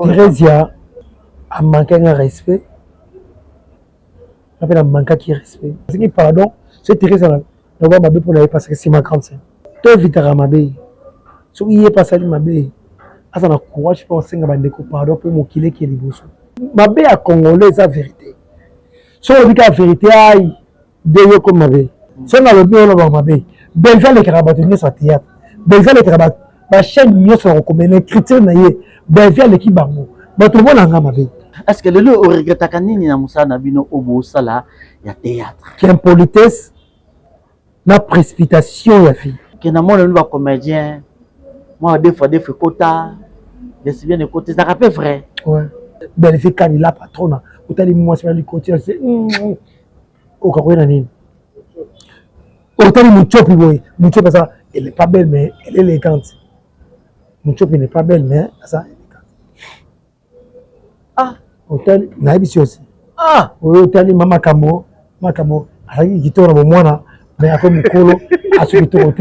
Thérèse a manqué un respect. Elle a manqué de respect. Parce que pardon, c'est Thérèse n'a pas ma pour la parce que c'est ma grande sœur. Toi vite à ma belle. Si il est passé ma belle, à son courage pour enseigner ma déco pardon pour mon kilé qui est libre. Ma belle a congolais la vérité. Si on dit la vérité, aïe, de comme ma belle. Si on a le bien dans ma belle, Belgique les carabatiniers sur théâtre. Belgique les carabat, ma chaîne mieux sur recommandé les critères naïe. Belgique l'équipe bango. Mais tout le monde a ma belle. Est-ce que le lieu au regret à Kanini na Moussa Nabino Obo Sala y a théâtre? Qui impolitesse, na précipitation la fille. Qui n'a pas le comédien. Moi des fois quota, je suis bien de côté. Ça rappelle vrai. Ouais. Belgique quand il a patron, ou t'as dit moi c'est le côté c'est. Au cas où il y a nini. Autant de Mouchopi, Mouchopi, parce qu'elle n'est pas belle, mais elle est élégante. Mouchopi n'est pas belle, mais ça, elle est élégante. Ah, autant, naïbisi aussi. Ah, oui, autant, Mama Kamo, qui tourne au moins, mais après Moukolo, à ce qui tourne,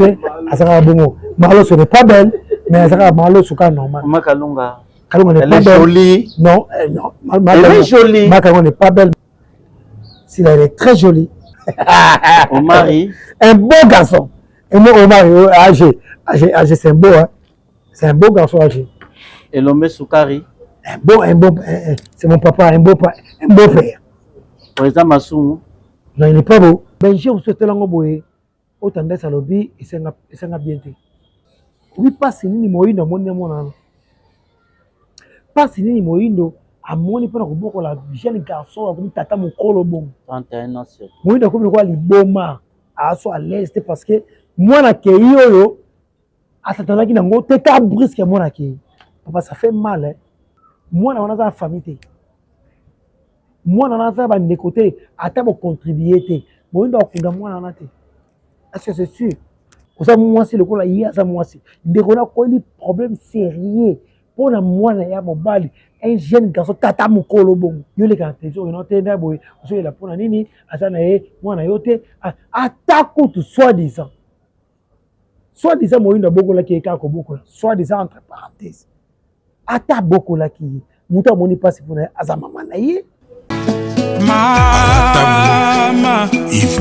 à Sara Bongo. Malo, ce n'est pas belle, mais Sara Malo, ce cas normal. Mama Kalunga. Kalunga n'est pas belle. Elle est jolie. Non, non. Elle est jolie. Mama Kalunga n'est pas belle. Si elle est très jolie. Au mari. Un beau garçon. Et moi, au mari, âgé, c'est un beau, hein. C'est un beau garçon âgé. Et l'homme Soukari. Un beau, c'est mon papa, un beau père. Pour exemple, Massoum. Non, il n'est pas beau. Ben, je vous souhaite l'ango boé. Autant d'être à l'objet, et c'est un bien. Oui, pas si ni moïno, mon pas si ni moïno. À mon époque, on a la jeune garçon, comme tata mon colo bon. 31 ans, c'est. Moi, je suis allé boma à soit à l'est parce que moi, na kei yo, à cette heure-là, qui n'a pas été brisque moi na kei. Papa, ça fait mal, hein. Moi, na on a famille. Moi, na on a des côtés, à ta contribuer. Moi, je suis moi na te. Est-ce que c'est sûr? Pour ça, moi, c'est le coup là, il y a ça, moi, c'est. Dès qu'on a quoi, des problèmes sérieux. Pour moi, na ya mobile. Un jeune garçon tata mukolo bon yo les caractéristiques non tenda boy so la pona nini asana mwana yote atako tout soi-disant moyindo boko la ki ka ko boko soi-disant entre parenthèses ata boko la ki muta moni passe pour asa mama na ye mama if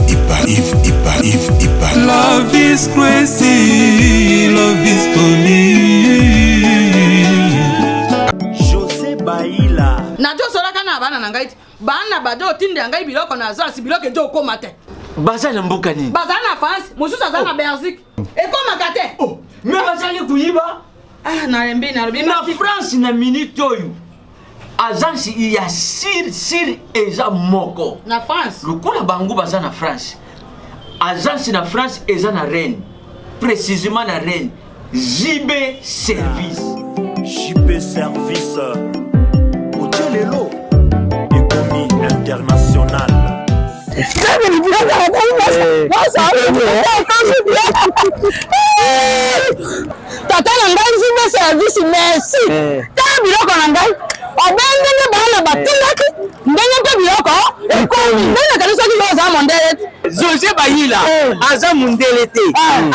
ipa love is crazy love is funny na jo sola kana bana na ngai bana bajo tinde ngai biloko na zasi biloko ejo koma te baza na mboka nini baza na France mususu aza na Belgique ekoma kate oh mais baza ni kuyiba ah na rembi na France na minute oyo agence il y a sir eza moko na France lokola bangu baza na France agence na France eza na Rennes précisément na Rennes JB Service Lelo, économie internationale. Tata nangai JB Service merci. Ta biloko nangai. Obengene bana batindaki. Ndenge pe biloko. Ekomi. Ndenge kanisa ki za mondele. José Bayila aza mondele te.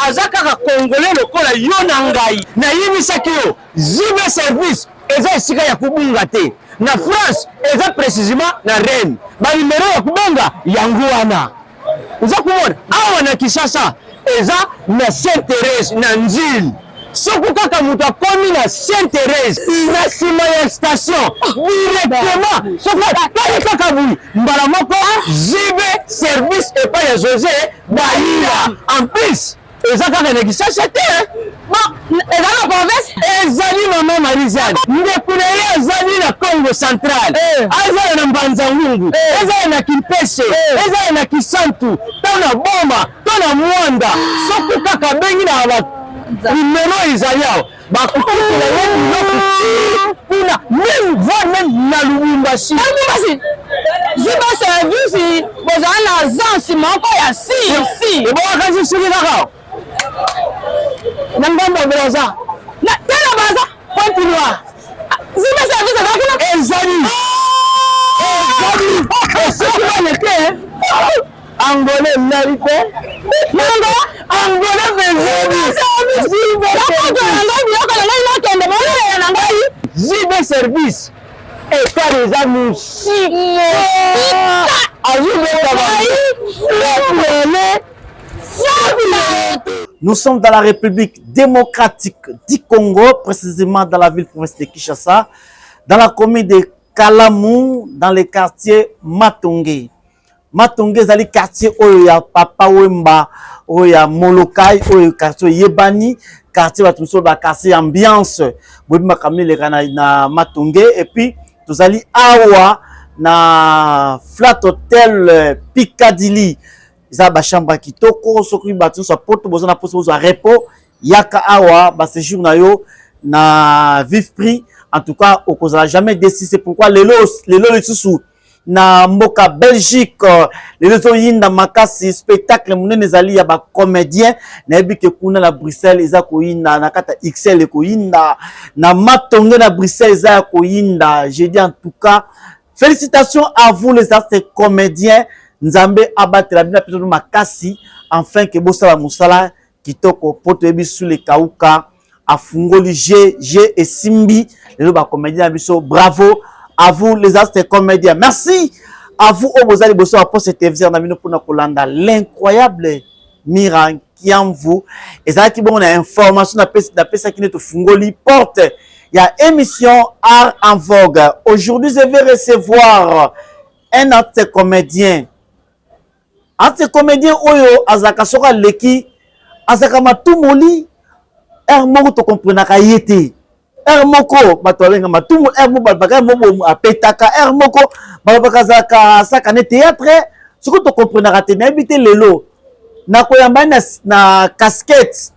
Aza kaka congolais lokola yo nangai. Na yimisaki yo JB Service eza esika ya kubunga te. Na France, eza précisément na Rennes. Ba numéro ya kubonga yangu wana. Uza kumona awa na Kinshasa eza na Sainte-Thérèse na Nzil. Soku kaka mutu akomi na Sainte-Thérèse na sima ya station directement. Soku kaka bui mbala moko JB Service epa ya José Bayila. En plus eza kaka na Kinshasa te. Eza na province ezali mama Marizane ndekuna ye ezali na Congo Central ezali na Mbanza-Ngungu ezali na Kimpese ezali na Kisantu to na Boma to na Mwanda soki kaka bengi na numero ezali awa bakutula ye biloko kuna même voire même na Lubumbashi JB Service bozala na agence moko ya si ebowakasi soki kaka Nangamba Braza. Na tena baza continue. JB Service akakuna ezali. Ezali nete. Angolais narite. Nanga Angolais vezeli. JB Service. JB Service état déjà musika Nous sommes dans la République démocratique du Congo, précisément dans la ville-province de Kinshasa, dans la commune de Kalamou, dans le quartier Matongé. Matongé, c'est le quartier où il y a Papa Wemba, où il y a Molokai, où il y a quartier Yebani, quartier où il y a quartier ambiance, où il y a Matongé, et puis nous allons awa na Flat Hotel Piccadilly. Ils ont chambre kitoko, soki batu sa porte bozana poso za repos, yaka awa ba séjour na yo na vif prix. En tout cas, au cause jamais décidé, c'est pourquoi les sous na mboka Belgique, les zo yinda makasi spectacle munene zali ya ba comédien na bi ke kuna na Bruxelles iza ko yinda na kata XL ko yinda na Matongé na Bruxelles iza ko yinda. J'ai dit en tout cas félicitations à vous les artistes comédiens. Nzambe abattre la bina pito makasi enfin que bosala musala kitoko poto ebi sous les kauka afungoli G et Simbi les ba comédiens biso. Bravo à vous les artistes comédiens. Merci à vous au bozali bosso à poste télévision na bino pona kolanda l'incroyable Mira Kiamvu et ça qui bon on a information na pesa qui ne te fungoli porte. Il y a émission Art en Vogue. Aujourd'hui je vais recevoir un artiste comédien. Ante comédien oyo azaka soka leki azaka matumoli moko to comprenaka yete moko bato abenga matumu moko babaka moko apetaka moko babaka zaka saka ne théâtre soko to comprenaka te na habité lelo na koyamba na casquette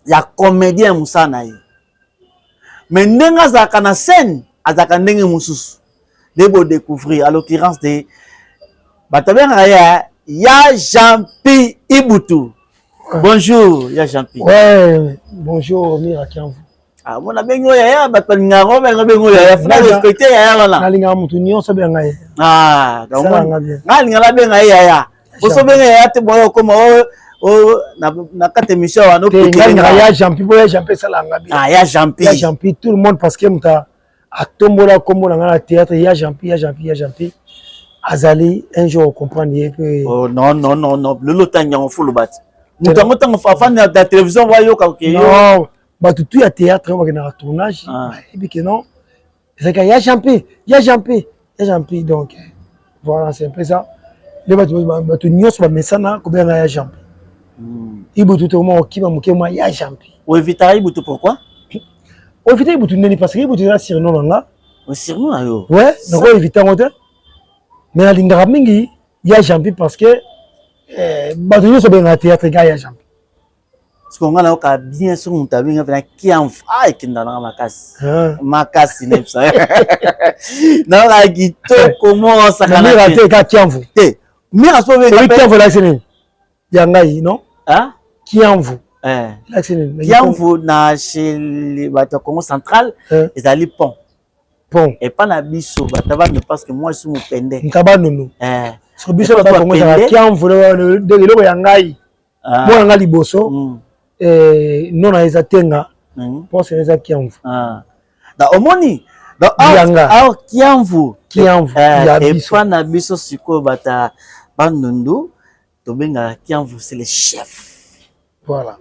ya comédien musana ye mais ndenga azaka na scène azaka ndenge mususu debo découvrir à l'occurrence de bato abenga Ya Jean-Pi Ibutu. Bonjour, Ya Jean-Pi. Ouais, bonjour, Mira Kiamvu. Ah, mon abengo ya batangaro bengo ya faut respecter ya wana. Nalinga mutu nyonso benga ye. Ah, donc nalinga la benga ya. Boso benga ya te boyo koma na kate émission wana nalinga ya Jean-Pi boya Jean-Pi salanga bien. Ah, Ya Jean-Pi. Ya Jean-Pi tout le monde parce que muta atombola kombo na ngala théâtre Ya Jean-Pi. Azali un jour comprendre que oh non le lotanya on faut le battre mutango tango fan de la télévision voyo ka ke non ba tout ya théâtre on va na tournage et puis que non c'est que ya Jean-Pi donc voilà c'est un peu ça les ba tout nyos ba mesana ko bien ya Jean-Pi Ibutu to mo ki ba muke mo ya Jean-Pi o éviter Ibutu pourquoi o éviter Ibutu neni parce que Ibutu là surnom là o surnom ayo ouais donc on éviter ngote. Mais la ligne mingi ya Jean-Pi parce que bato nyonso benga théâtre ga ya Jean-Pi. Parce qu'on a ka bien sur mon tabou ngana Kiamvu ai kinda na makasi nem ça. Na la gito comment ça kana. Mira te ka Kiamvu. Te. Mira so be Kiamvu la sene. Ya ngai non? Hein? Kiamvu. La sene. Kiamvu na chez les bateaux Congo central ils allaient pont. Bon. Et pas la biso, parce que moi je suis mon pendé. Nkabanono. Sur biso ba Congo ça Kiamvu de lelo ya ngai. Moi ngai liboso. Non na ezatenga. Pour c'est ça Kiamvu. Da omoni. Da Kiamvu. Ya biso. Et pas na biso siko bata bandondo to benga Kiamvu c'est le chef. Voilà.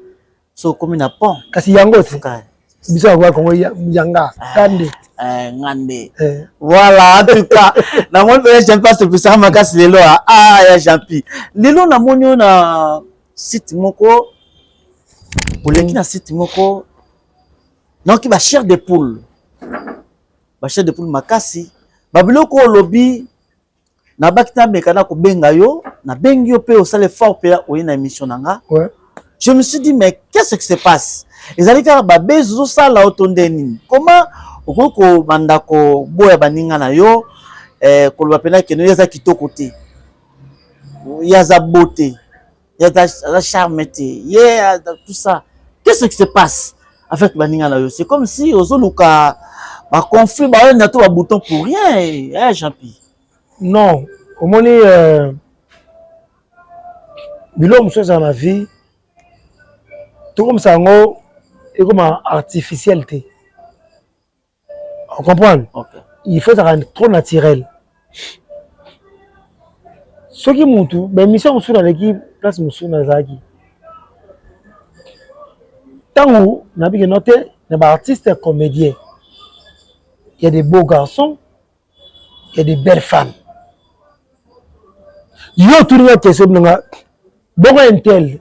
So comme na pont. Kasi yango fuka. Biso ya Congo yanga kande. Ngande. Voilà, en tout cas, na mon frère j'aime pas ce que ça m'a cassé lelo ya Jean-Pi. Lelo na monyo na site moko pour les qui na site moko donc ba chair de poule. Ba chair de poule makasi. Ba biloko lobby na bakita mekana ko benga yo, na bengi yo pe au sale fort pe o ina émission nanga. Ouais. Je me suis dit mais qu'est-ce qui se passe? Les alika ba bezo sala otondeni. Comment okoko bandako boya baninga na yo koloba pena ke no yaza kitoko te yaza beauté yaza charme te tout ça qu'est-ce qui se passe avec baninga na yo c'est comme si ozoluka ba conflit ba na to ba bouton pour rien Jean-Pi non omoni bilo muso za na vie tout comme ça ngo et comme artificialité On comprend? Okay. Il faut ça rendre trop naturel. Ce qui montre, ben mission sur l'équipe, place monsieur Nazaki. Tant où on a bien noté, les artistes comédiens, il y a des beaux garçons, il y a des belles femmes. Yo tout le question nga bon intel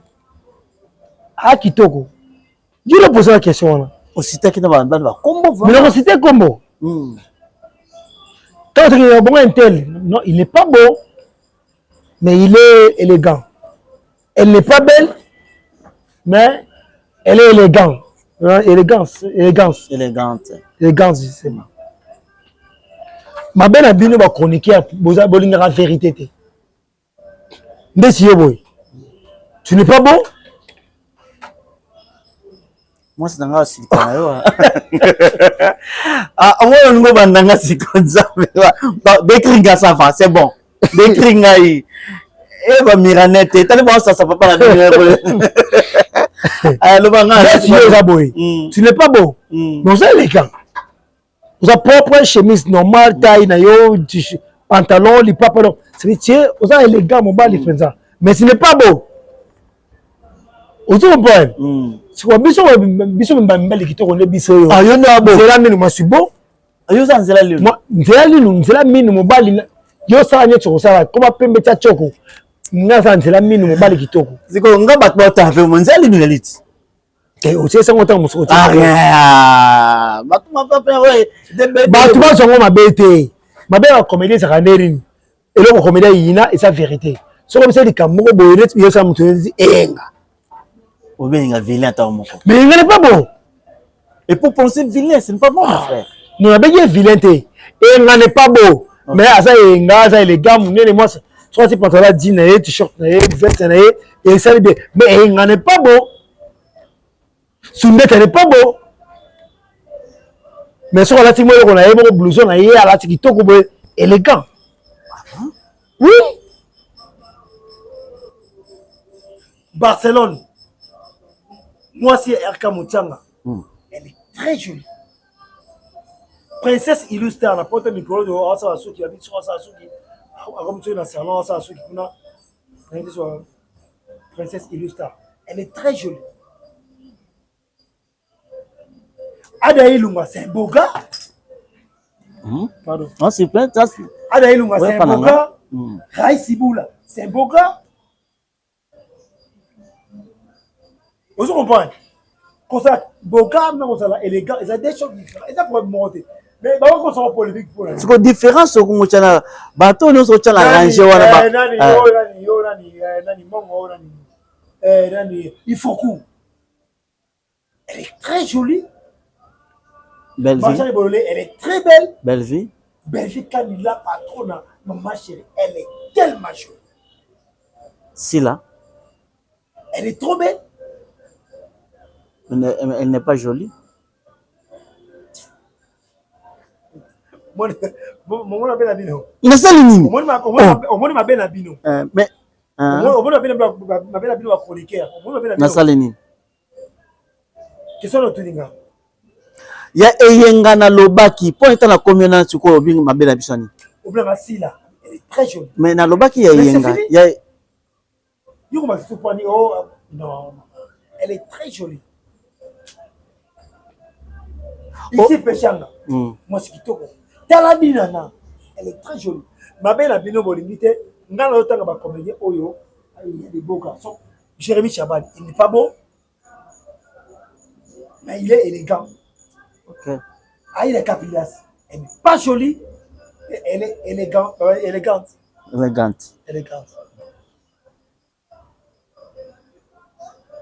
a kitoko. Je lui pose la question là. On cite qui n'a pas combo. Mais on cite combo. Quand tu dis bon intel, non, il n'est pas beau, mais il est élégant. Elle n'est pas belle, mais elle est élégante. Élégance. Élégance, c'est bon. Ma belle a bien chroniquer la vérité. Tu n'es pas beau? Moi, c'est dans la silicone. Ah, moi, on va dans la silicone. Décringa, ça va, c'est bon. Décringa, il va miranette. T'as le bon, ça va pas la dernière. Tu n'es pas beau. Mais vous avez les gants. Vous avez propre chemise normale, taille, pantalon, les papas. C'est vous avez les gants, mon bas, les frères. Mais ce n'est pas beau. Vous comprenez? Si vous avez besoin de qui tourne les bisous, ah, yo na beau. C'est la mine, moi je suis beau. Yo ça c'est la lune. Moi, c'est la mine, mon bas. Yo ça n'y est ça. Comment peut mettre ça choco? Nga ça c'est la mine, mon bas qui tourne. C'est quoi? On va battre votre affaire, mon c'est la lune l'élite. Et aussi ça monte mon soutien. Ah, bah tu m'as pas fait ouais. Bah tu vas sur ma bête. Ma belle comédie ça randerine. Et là mon comédie yina et sa vérité. So comme ça les camons boynet, yo ça monte dit enga. Ou bien il y a vilain à ton moko. Mais il n'est pas beau. Et pour penser vilain, ce n'est pas bon, mon frère. Non, mais il y a vilain. Et il n'est pas beau. Mais ça il les gars, moi, soit tu prends la jean, t-shirt, veste, et ça est bien. Mais il n'est pas beau. Soundette n'est pas beau. Mais sur la team, on a un blouson, on a un TikTok élégant. Oui. Barcelone. Moi, c'est Erka Moutianga. Elle est très jolie. Princesse illustre, on a porté le micro de Asa Asuki, habite sur Asa Asuki. Comme tu es dans le salon, Asa Asuki, Princesse illustre. Elle est très jolie. Adaï Lunga, c'est un beau gars. Pardon. Non, c'est plein. Adaï Lunga, c'est un beau gars. Rai Siboula, c'est un beau gars. Vous comprenez? Comme ça, beau gars, mais comme ça, élégant, ils ont des choses différentes. Et ça pourrait monter. Mais bah, on va polémique pour la. C'est quoi différence au Congo Tchana? Bateau, nous sommes la rangée. Il faut coup. Elle est très jolie. Belle vie. Elle est très belle. Belle vie. Belle vie, quand il a patronne, maman chérie, elle est tellement jolie. Si là. Elle est trop belle. Elle n'est pas jolie. Mon appelle la bino. Il a ça le nid. On m'a bien la bino. Mais. On m'a bien la bino à chroniqueur. On m'a bien la bino. Ça le nid. Qu'est-ce que tu dis là? Il y a Eyenga na Lobaki. Pour être dans la commune, tu crois bien ma belle abissani. Au blanc assis là. Elle est très jolie. Mais na Lobaki, il y a Eyenga. Il y a. You m'a fait pas oh non. Elle est très jolie. Ici, Péchanga, moi, c'est qui toko. Talabinana, elle est très jolie. Ma belle a bien limité. Dans le temps, on va comédien Oyo. Il y a des beaux garçons. Jérémy Chaban, il n'est pas beau, mais il est élégant. Ok. Aïda Capilas, elle n'est pas jolie, elle est élégante. Élégante.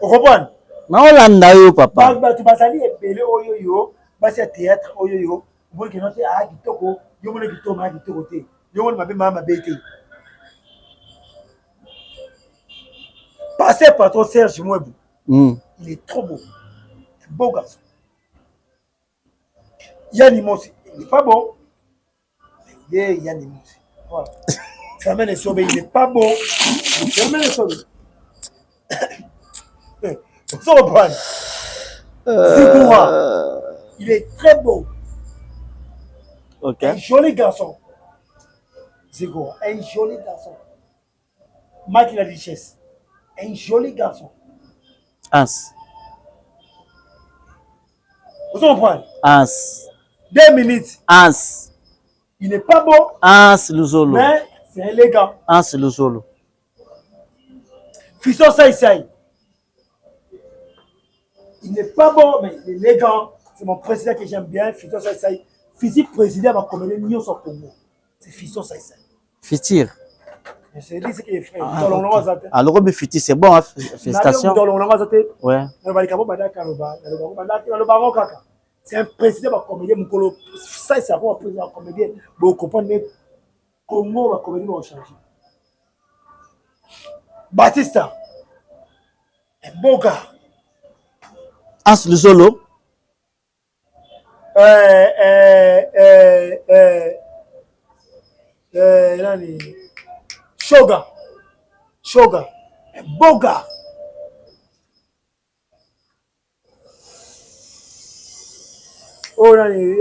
Vous comprenez? Non, Landa, yo, papa. Tu vas aller appeler Oyo. C'est théâtre oyoyo bon que noté a kitoko yo mona kitoko ma kitoko te yo mona mabe mama bete passé par ton Serge Mouebou. Il est trop beau, un beau garçon. Yanimos, il n'est pas beau, il est Yanimos. Voilà. Fermez les sauver, il n'est pas beau. Fermez les sauver. Ça va prendre. Zikoura. Il est très beau. Ok. Un joli garçon. Zigo, un joli garçon. Mike la richesse. Un joli garçon. Ans. Vous comprenez? Ans. 2 minutes. Ans. Il n'est pas beau. Ans Luzolo. Mais c'est élégant. Ans Luzolo. Fisson Saïsaï. Il n'est pas beau, mais il est élégant. C'est mon président que j'aime bien. Fisson Saïsaï. Physique président va commander mieux son Congo. C'est Fisson Saïsaï. Fitir. Je dis ce qu'il est frère. Alors, mais Fitir, c'est bon, hein? Félicitations. Ouais. C'est un président va commander mon colo. Ça, c'est un président va commander. Vous comprenez? Congo va commander va changer. Batista. Un beau gars. Ans Luzolo. Shoga, un beau gars. Oh nani,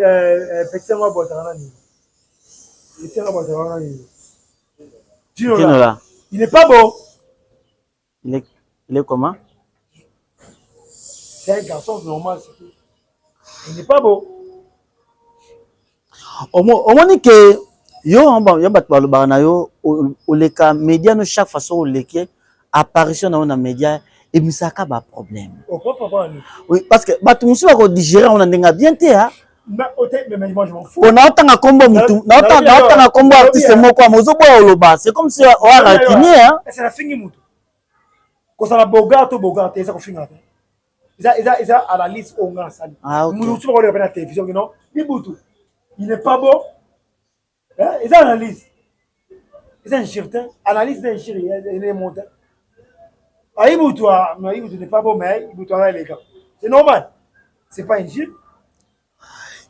petit moi botanani. Petit moi botanani. Ginola. Il n'est pas beau. Il est comment? C'est un garçon normal, c'est tout. Il n'est pas beau. Au moins que yo bato balobaka na yo oleka média no chaque façon oleke apparition na na média emisaka ba problème. Oui, parce que bato musu bako digérer on ndenga bien te ha. Mais moi je m'en fous. On a autant combo mutu, na autant combo artiste moko amozo boya oloba, c'est comme si on a raquiné hein. C'est la fingi mutu. Quand ça la bogart ça ko finga. Ils a analyse au ngan sali. Mutu ko le la télévision non. Bibutu. Il n'est pas beau. Ils analysent. Ils ont un chirtin. Analyse d'un chir, il est monté. Ah, il n'est pas beau, mais il est élégant. C'est normal. C'est pas un chir.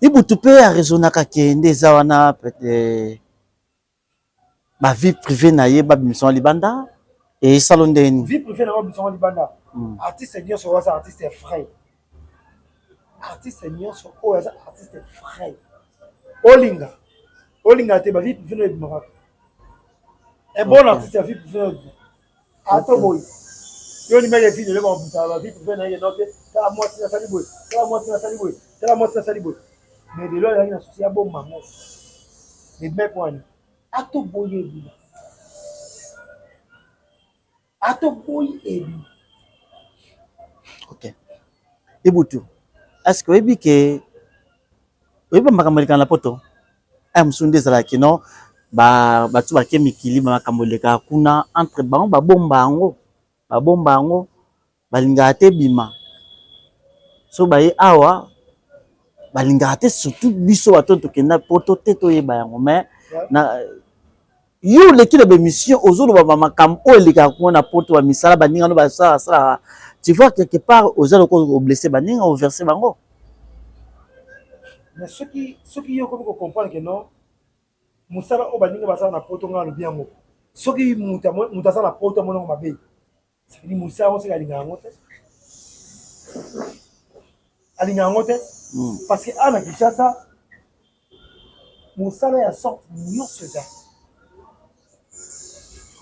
Il peut a raisonner que des awana peut-être ma vie privée na ye ba mission libanda et salon de vie privée na ba mission libanda. Artiste senior sur ça artiste frais. Artiste senior sur ça artiste frais. Olinga te ba vie privée na ba. Un bon artiste a vie privée. Attends boy. Yo ni mele fille le ba vie privée na ye note. Ta moi c'est ça boy. Ta moi c'est ça boy. Ta moi c'est ça boy. Mais de là il y a associé à bon mango. Les mecs point. Ato boy ebi. Ato boy ebi. OK. Ibutu. Est-ce que ebi ke oyiba makambo na poto? Msunde zala kino ba batu ba ke mikili ba makambo leka kuna entre bango ba bomba yango balinga te bima. So ba ye awa balinga te surtout biso batonto kenda poto te to yeba yango mais na yo leki de mission ozolo ba makambo o leka kuna poto ba misala baninga no ba sala. Tu vois quelque part ozalo ko blessé baninga o verser bango. Mais ceux qui comprennent que non, Moussala Obaninga va na poto nga bien mo. Ceux qui mutasa na poto mo ngo mabe. Ça veut dire Moussa on se galinga ngote. Alinga ngote parce que ana Kinshasa Moussala ya sort million ça.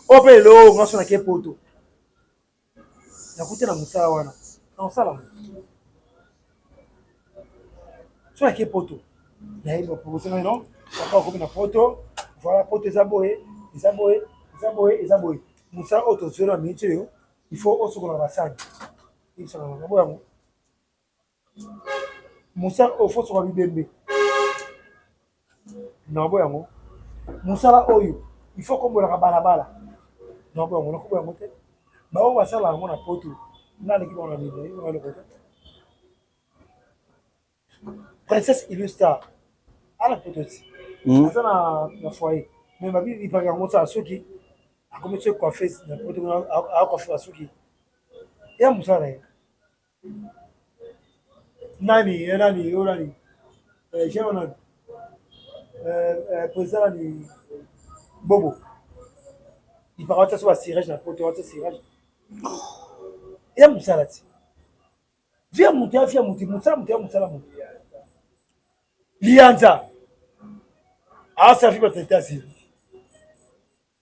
Opelo ngaso na ke poto. Na kuté na Moussa wana. Na sala. Sur la poto. Il y a une proposition, non? On va couper la photo. Voilà, poto Zaboé. Moussa auto sur la métier. Il faut aussi qu'on la salle. Il s'en va. Moussa au fond sur la bibembe. Non, bon. Moussa la oyo. Il faut qu'on la balabala. Non, bon, on a coupé un moté. Bah, on va ça là, on a poto. Là, l'équipe on a mis. On a le côté. Princesse Illustar à la petite ça na foyer mais ma vie il parle comme ça soki a comme tu coiffé na poto a coiffé soki ya musara nani j'ai on président ni Bobo il parle ça sur la cirage na poto ça cirage ya musara ti via mutia musala Lianza Ah, ça fait pas traiter assis.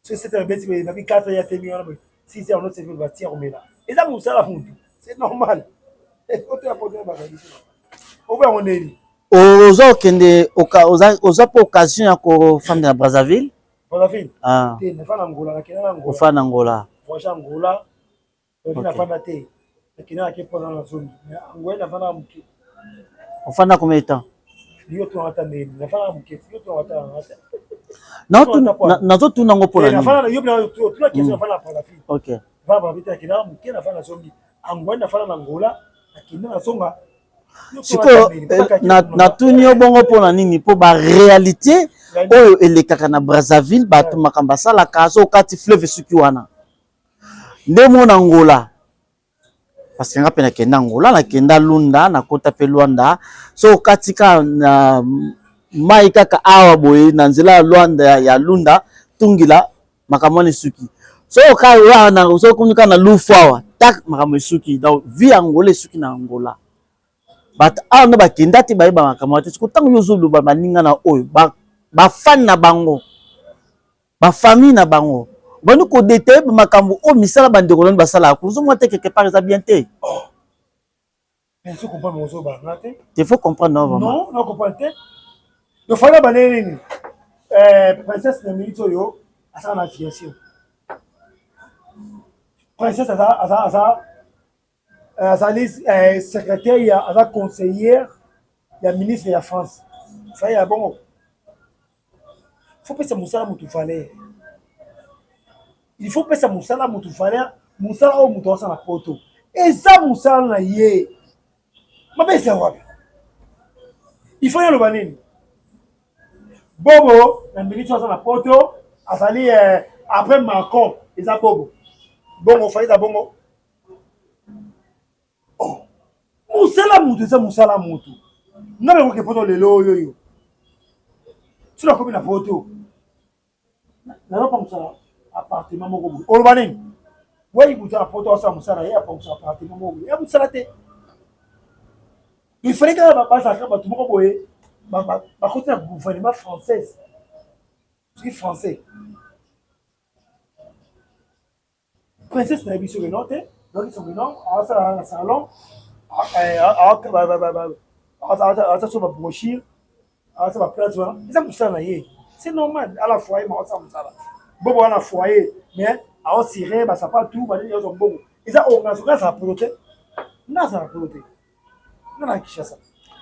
C'est un bêtise, mais depuis 4 ans, il y a tenu 6 ans, on a fait le bâtir, on met là. Et ça, ça la fonte. C'est normal. Au moins, on est. Ozo kende oza po occasion ya ko femme na Brazzaville. Brazzaville. Ah. Te na fana Angola, na kena Angola. Ko fana Angola. Voyage Angola. Na fana te. Na kena ke pona na zone. Angola na fana muke. On fana combien de temps? Yo to atande. Na fana muke. Yo to atande. Na to tu nango pona. Na fana yo na to la question na fana Brazzaville. OK. Va Brazzaville kena muke na fana zone. Angola na fana Angola. Na kena na songa. Siko na tuni obongo pona nini po ba réalité oyo elekaka na Brazzaville bato makamba sala kazo kati fleuve suki wana ndemo na Angola parce que nga pena kenda Angola na kenda Lunda na kota pe Luanda so kati ka na mai kaka awa boye na nzela Luanda ya Lunda tungila makamoni suki so ka wana so kunika na lufawa tak makamoni suki donc vie Angola suki na Angola. But awa no bakenda te bayeba makambo te siko tango yozolo ba baninga na oyo ba fan na bango ba famille na bango banu ko détailler ba makambo o misala bandeko loni basala ko zo mote quelque part ça bien te mais tu comprends mon zo ba ngate il faut comprendre non vraiment non comprendre te do fala baneni princesse na milito yo asa na fiancé princesse azali secrétaire aza conseillère ya ministre ya France fai ya bongo faut pesa musala mutu fale il faut pesa musala mutu fale musala o mutu asa na poto eza musala na ye mabese wapi il faut yalo banini bobo na ministre asa na poto azali après Macron eza bobo bongo fai da bongo musala mutu eza musala mutu nga be koke poto lelo oyo sila komi na poto nazopa musala appartement moko boye oloba nini wai buta na poto asala musala ye apa musala appartement moko boye ya musala te il fallait kaka bazalaka bato moko boye bakoti na gouvernement française soki français princesse na biso beno te donc so beno asala na salon ça va brochir ça va plaindre ça c'est normal à la foyer mais ça ça bobo à la foyer mais à cirer bah ça pas tout bah ils ont bon ils ont ça protéger non ça protéger non la Kinshasa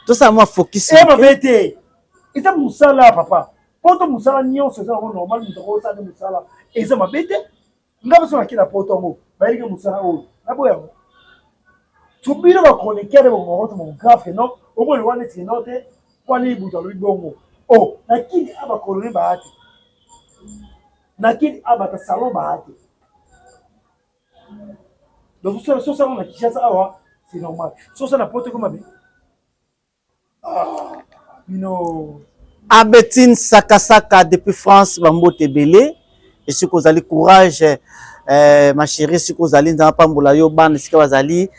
tout ça moi focus et ma bête ils ont musala papa quand musala nio c'est ça normal nous devons ça de musala et ça ma bête ngaba so nakina potongo ba yike musala o na boya tubilo ba chroniqueur ba moto mon graphe non au moins le one est noté kwani buta lui bongo oh nakini aba koloni ba ati nakini aba ta salon ba ati donc ça on a Kinshasa awa c'est normal ça na poto comme abi no Abetine Sakasaka depuis France bambote belé et ce que vous allez courage ma chérie ce que vous allez dans pambola yo ban ce que vous allez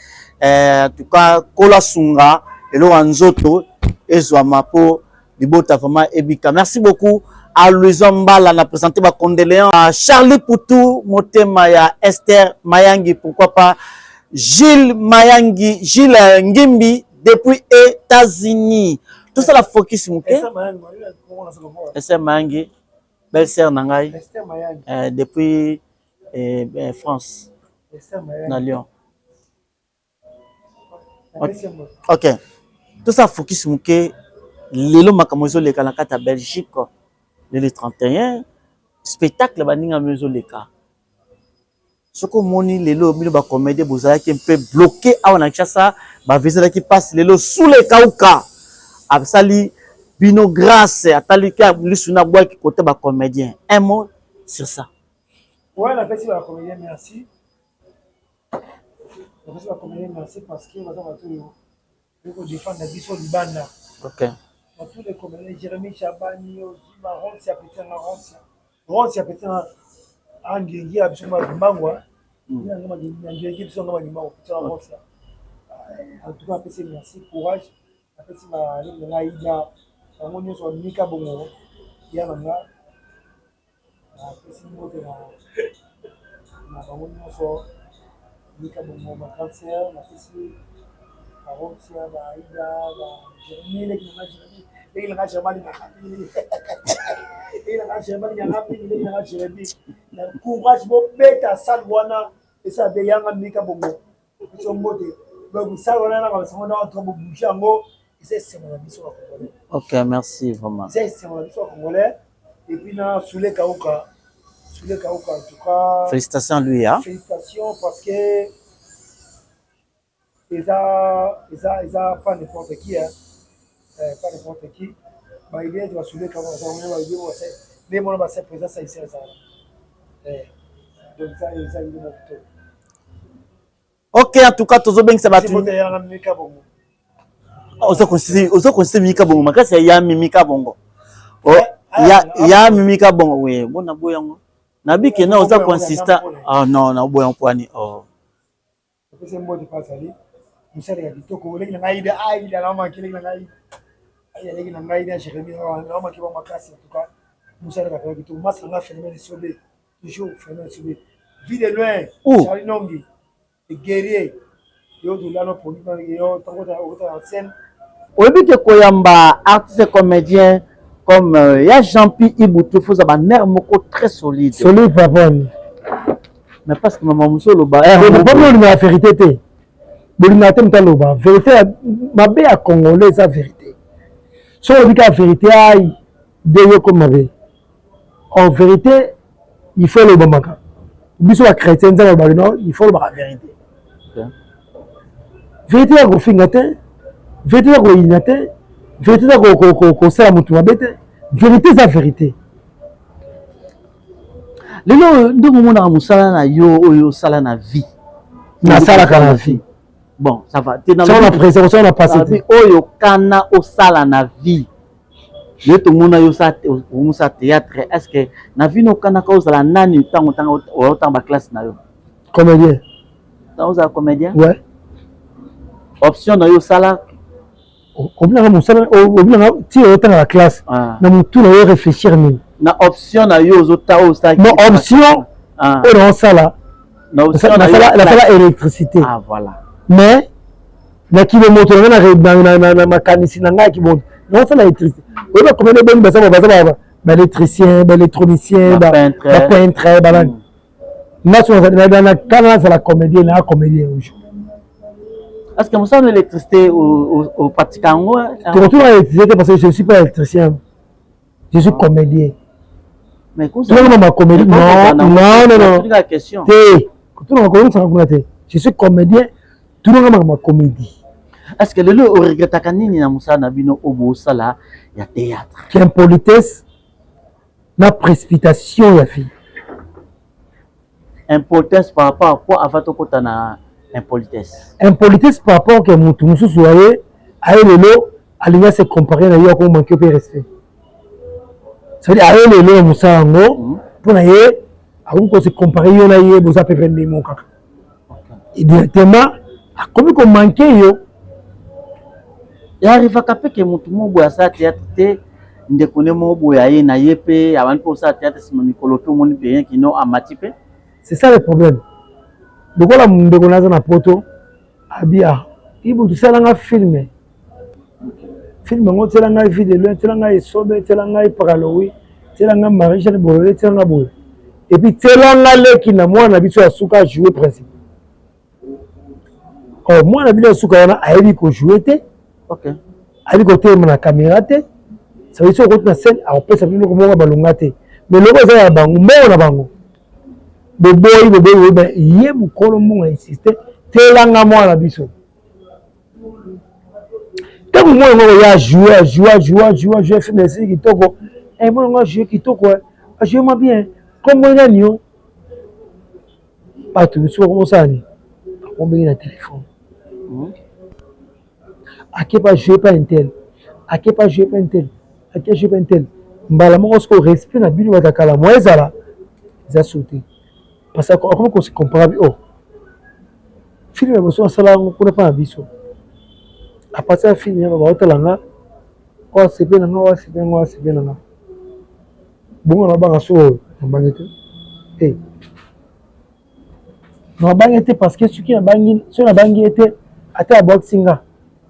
en tout cas kola sunga elo anzoto ezwama po libota vraiment ebika. Merci beaucoup à Louison Mbala na présenté ma condoléances à Charlie Poutou motema ya Esther Mayangi pourquoi pas Gilles Mayangi Gilles Ngimbi depuis États-Unis tout ça la focus mouké Esther Mayangi belle-sœur nangai depuis France na Lyon. Ok. Tout ça focus mouké lelo makamozo leka na kata Belgique le 31 spectacle baninga mezo leka. Soko moni lelo milo ba comédie bozala ki un peu bloqué à na Kinshasa ba visa qui passe lelo sous les kauka. Absali bino grâce atalika lisuna bois qui côté ba comédien. Un mot sur ça. Ouais, la petite va comédien merci. La petite va comédien merci parce que va tout pour défendre la vision du banda. OK. Dans tous les comédiens Jérémy Chabani, Maron, c'est petit en Ron, c'est petit en Angengi absolument Mangwa. Il y a un Angengi absolument Mangwa. En tout cas, petit merci, courage. La petite va aller Naïda, on est sur Nika Bongo. yanga na pesi moto na bango nyonso mika bongo ba cancer na pesi arosia ba ida ba germine leki na germane na kapi ila na germane na kapi leki na germane na courage bo beta sal wana esa be yanga mika bongo so moto ba sal wana na ba songo na to bo bouchango c'est la mission congolais. Ok, merci vraiment. C'est la mission congolais. Et puis, dans Soule Kaouka, en tout cas. Félicitations à lui. Hein? Félicitations parce que. Ils ont pas n'importe qui. Hein. Pas n'importe qui. Bah, il est dans Soule Kaouka. Les gens vont se présenter ici. Donc, ça, ils ont ok, en tout cas, tous les gens qui se battent. Ozo considérer Mika Bongo makasi ya Mimika Bongo. Oh, ya Mimika Bongo we. Bona boyango. Na biki na ozo consistant. Ah non, na boyango kwani. Oh. C'est un mot de passe ali. Musale ya bitoko leki na ngai da ai da na makile na ngai. Ai leki na ngai da Jérémie na makile ba makasi en tout cas. Musale ka pa bitoko masa na phénomène sobe. Toujours phénomène sobe. Vie de loin. Charlie Nongi. Le guerrier. Yo de là no pour yo tango ta en scène. Oyebi koyamba artiste comédien comme ya Jean-Pierre Iboutou faut avoir nerf moko très solide. Solide papa. Mais parce que maman muso loba. Pas la vérité té. Bolina té mtaloba. Vérité mabe ya congolais sa vérité. So on dit que la vérité aïe de yo comme mabe. En vérité, il faut le bamaka. Biso wa chrétien za ba non, il faut la vérité. Vérité ya kofinga té. Vérité ya koyina te, vérité ya kosala mutu mabe te, vérité eza vérité. Lelo ndenge omonaka mosala na yo oyo osala na vie. Nasalaka na vie. Bon, ça va. Ça on a présent, ça on a passé. Oyo kana osala na vie. Je te mona yo sa théâtre, est-ce que na vie no kana ka osala nani tango ba classe na yo? Comédien. Tango osala comédien? Ouais. Option na yo sala obinanga musala obinanga ti ota na classe na mutu na yo réfléchir ni na option na yo zota o sa no option on sala na option na sala électricité voilà mais na ki le moto na makanisi na nga ki bon non sala électricité o ba comme les bonnes ba électricien ba électronicien ba peintre ba na so na kana sala comédien na comédien aujourd'hui. Est-ce que vous avez l'électricité au Patikango? Tu retournes à l'électricité parce que je ne suis pas électricien. Je suis comédien. Mais comment ça? Tu ma comédie? Non. La question. Je suis comédien. Tu n'as pas ma comédie. Est-ce que le regrette à Nini na Moussa Nabino Obo Sala, il y a théâtre? Qui impolitesse, la précipitation, la fille. Impolitesse par rapport à quoi avant que tu as impolitesse. Impolitesse par rapport à que nous soyons à l'élo, à l'union se comparer à l'union comme manquer de respect. Ça veut dire à l'élo, nous sommes pour n'aller, à on se comparer, on a eu besoin de faire des mots. Et directement, à combien qu'on manquait yo. Il arrive à capter que mon tout le monde a sa théâtre, ne connaît mon boyaye na yépé, avant pour sa théâtre, c'est mon micro, tout le monde bien qui n'ont à matipé. C'est ça le problème. Donc là, mon dégonnaise na poto, abia. Il faut tout ça dans un film. Film, on tient dans un vidéo, tient dans un sobe, tient dans un paraloï, tient dans un mariage de boule, tient dans un boule. Et puis tient dans un lait qui n'a moi n'habitué à souka jouer principe. Oh, moi n'habitué à souka on a aïe ko jouer te. Ok. Aïe ko te na caméra te. Ça veut dire que na scène, on peut savoir comment on va balonga te. Mais le gars ça bango, mais on a bango. Le boy, ben, il est mon colombo insisté, telanga moi la biso. Tant que moi, on a joué, fait des séries qui toquent. Et moi, on a joué qui toquent, joué bien. Comme on a dit, pas tout, soit comme ça, on met le téléphone. À qui pas jouer pas un tel, à qui pas jouer pas un tel, à qui jouer pas un tel. Mbala moi, on respect la bille, on va t'accaler, moi, ça là, ça sauté. Parce que comment on se compare, oh, film est besoin de ça, on ne connaît pas un biseau. À partir de film, on va au talanga, on va se bien, on va se bien. Bon, on a pas so bangete. Eh. On bangete parce que ce qui a bangi, ce na bangi était ata boxing là.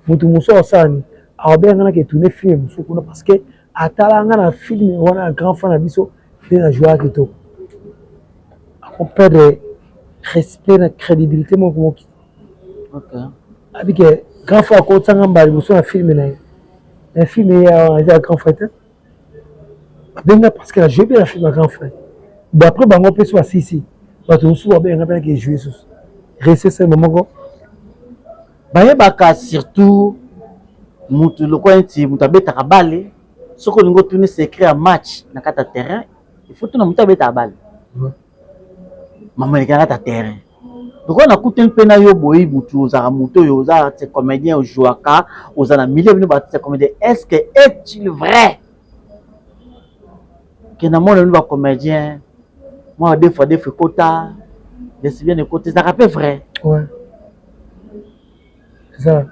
Mutu muso osani. A bien ngana ke tourner film muso kuna parce que atala ngana film on a un grand fan na biso de la joie que to. On perd de respect na crédibilité mon comme qui. OK. Avec grand frère ko tsanga mbali muso na film na. Un film ya grand frère. Benga parce que la joué bien la film à grand frère. D'après bango pe so asisi. Bato muso ba benga pe ke jouer sus. Rester ce moment go. Bayebaka surtout mutu lokwa nti mutu abetaka bale soko lingo tourner secret à match na kata terrain il faut tuna mutu abeta bale mama le kata terrain donc on a coûté pe na yo boyi mutu za mutu yo za te comédien au jouaka aux na milieu bino ba te comédien est-ce que est-il vrai que na mona ba comédien moi des fois quota des bien de côté ça rappelle vrai ouais ça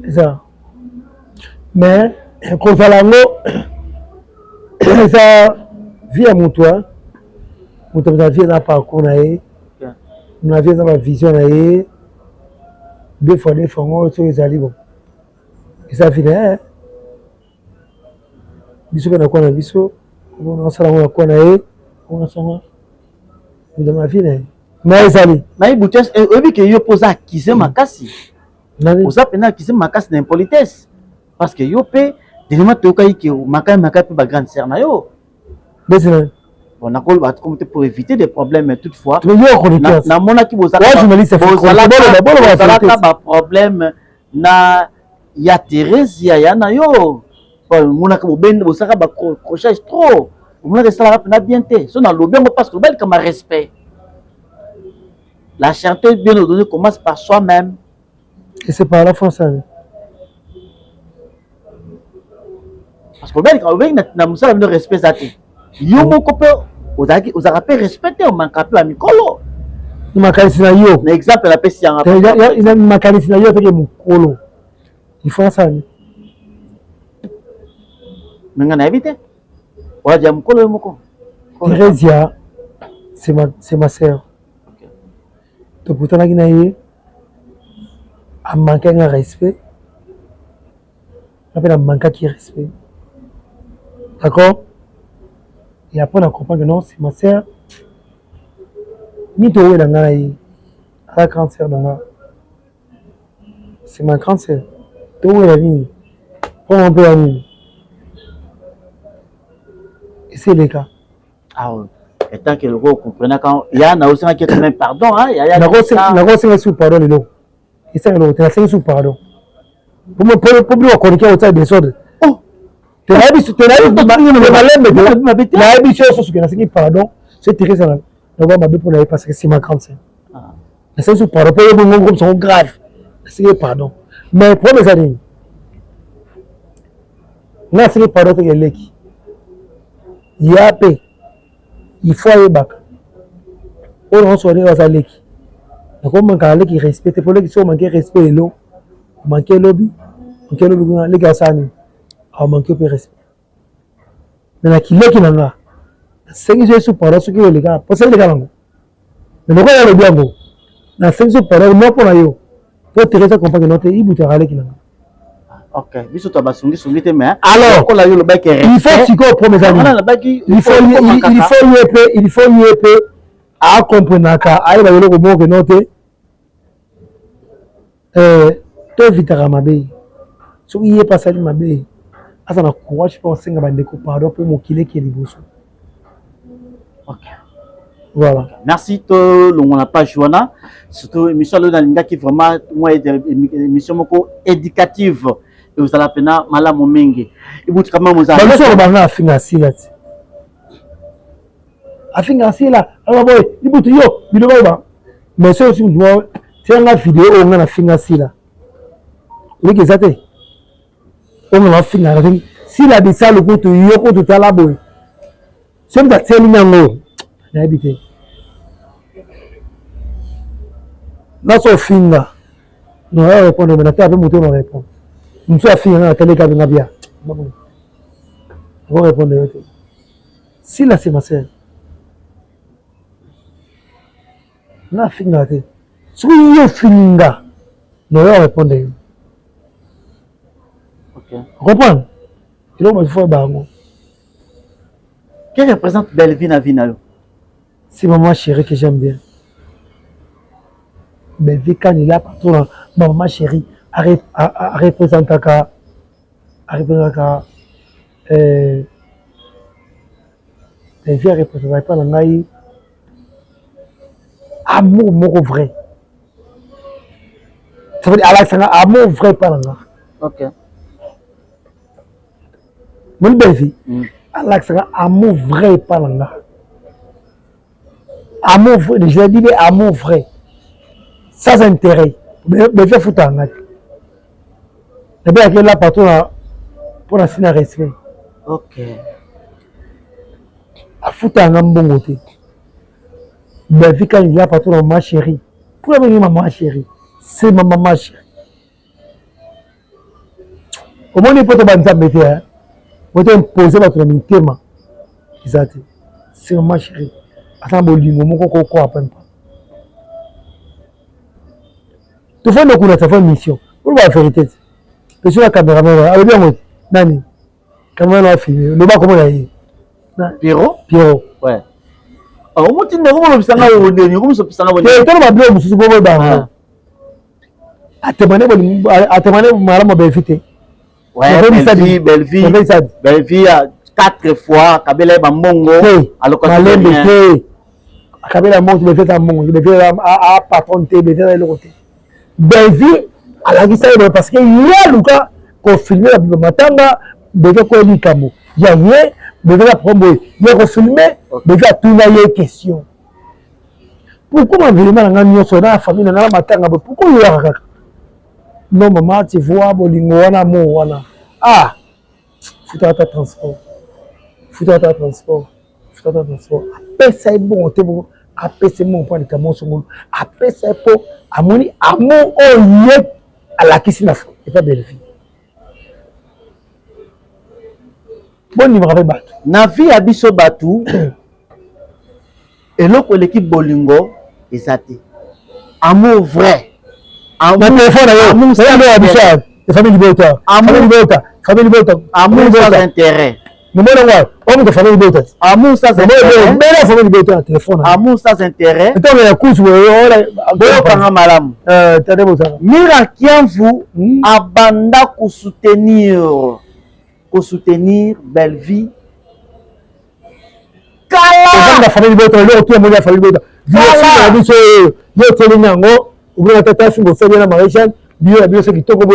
ça mais quand ça ça vie à mon toi mutu vie na parcours na ye na vie na vision na ye deux fois on se les bon et ça finit biso na kwa na biso on a sala kwa na ye on a sama de ma vie na mais ali mais bouteille obi que yo posa accuser makasi osa pena accuser makasi na impolitesse parce que yo pe déjà to kai que makaka pe ba grande sœur na yo désolé on a col comme pour éviter des problèmes toutefois na mona ki boza journaliste ba problème na ya Thérèse ya na yo mona ka bobende bosaka ba crochage trop mona que ça na bien té so na lobby parce que bel comme respect. La charité bien ordonnée commence par soi-même. Et c'est par la France. Parce que quand on a un respect, yo moko pe aux rappels respecté on manque peu à mikolo. Il m'a qualifié na yo. L'exemple la pesi en il m'a qualifié na yo avec mukolo. Il faut ça. Mais on a évité. On a dit mukolo moko. Thérèse c'est ma sœur. To pourtant na ye a manqué un respect. On a manqué qui respect. D'accord? Et après on comprend que non, c'est ma sœur. Ni to dans la ye. La grande sœur dans la. C'est ma grande sœur. To la ni. Pour un peu la ni. Et c'est les cas. Ah ouais. Et tant que le gars comprenne quand il y a aussi un qui est même pardon hein il y a la grosse sous pardon les lots et ça le tu as 5 sous pardon pour me pour lui connecter au tas de choses oh tu as vu la habitude sur que na 5 pardon c'est tiré ça là va m'abe pour la parce que c'est ma grande sœur la 5 sous pardon pour les bons sont graves c'est pardon mais pour mes amis na 5 pardon que leki ya paix. Il faut aller back. On se regarde aux aleki. Donc on manque à qui respecte pour les qui sont manqués respect et l'eau. Manquer lobby. Manquer lobby les gars ça ni. A manquer peu respect. Mais la qui leki nanga. C'est que je suis par ce que les gars. Parce que les gars là. Mais le gars le bien go. La c'est sur par moi pour la yo. Pour te rester comprendre que notre ibu te rale qui nanga. OK, biso to basungi sungi te mais alors ko la yo le bac il faut que tu pour mes amis il faut à comprendre ka ayi ba yelo ko mo ke note to vitara mabe so iye pasali mabe asa na courage pour senga bande ko pardon pour mo kile ki liboso. OK, voilà, merci to longo na page wana surtout émission le nalinga qui vraiment moi émission moko éducative. Et vous allez pena malamu mingi ibuti kama muzali baso banga afinga silati afinga sila aba boy ibuti yo biloba ba mais c'est aussi moi c'est la vidéo on a afinga sila oui que ça te on a afinga sila de ça le coup yo ko to tala boy c'est pas tell nyango na habité na so finga non répondre mais na ta moto non répondre. Nous sommes filles, on a télé qui a bien. On va répondre. Si là c'est ma sœur. Na finga te. Si yo finga, non va répondre. Ok. Comprends? Il faut faire bango. Qui représente Belleville na Vinayo? C'est maman chérie que j'aime bien. Belleville quand il a patron, maman chérie a représenté Belleville représente pas l'angaï. Amour moko vrai. Ça veut dire Alexandre amour vrai par là. Ok. Mon Belleville. Alexandre amour vrai par là. Amour vrai, je dis amour vrai. Sans intérêt. Mais je fous en fait. Et bien que là patron pour la signer respect. Ok. A foutre en bon côté. Mais vu quand il y a patron maman chérie. Pour venir maman chérie. C'est ma maman chérie. Comment on peut te banzer bêter hein? Vous te imposer votre thème. C'est maman chérie. Attends bolingo mon coco à peine pas. Tu fais nos ça fait une mission. Pour la vérité. Je suis la caméraman. Allez bien moi. Nani. Caméraman a filmé. Le bas comment il a eu? Pierrot? Pierrot. Ouais. Ah, on dit non, on s'en va au dernier, comme ça s'en va au dernier. Tu as bien monsieur Bobo Bang. À te maner madame Belleville. Ouais, Belleville a 4 fois Kabila Bambongo à l'occasion. Kabila monte le fait à mon, il fait à patron T, il fait à l'autre. Belleville à la guise parce que il y a Lucas qu'on filme la Matanga, Belleville quoi il camo. Il y a rien, Belleville a promo, il y a refilmé, Belleville a tout les questions. Pourquoi ma vie mal en sur la famille dans la Matanga, pourquoi il y a non maman tu vois bolingo wana mo wana. Ah, foutre ta transport. Après ça est bon, t'es bon. Après c'est mon point de camion sur mon. Après c'est pour amoni amour au lieu à la cuisine et pas belle vie. Bon numéro avec Batu. Navi abiso Batu. Et l'autre l'équipe bolingo exact. Amour vrai. Amour téléphone c'est amour abiso. Famille Libota. Famille Libota. Amour sans intérêt. Nous on de famille Libota. Amour sans intérêt. Mais la famille Libota téléphone. Amour sans intérêt. Et toi la course Mira Kianvu abanda soutenir Belleville. Kala. La famille Libota, la famille Libota. Bio ce qui tombe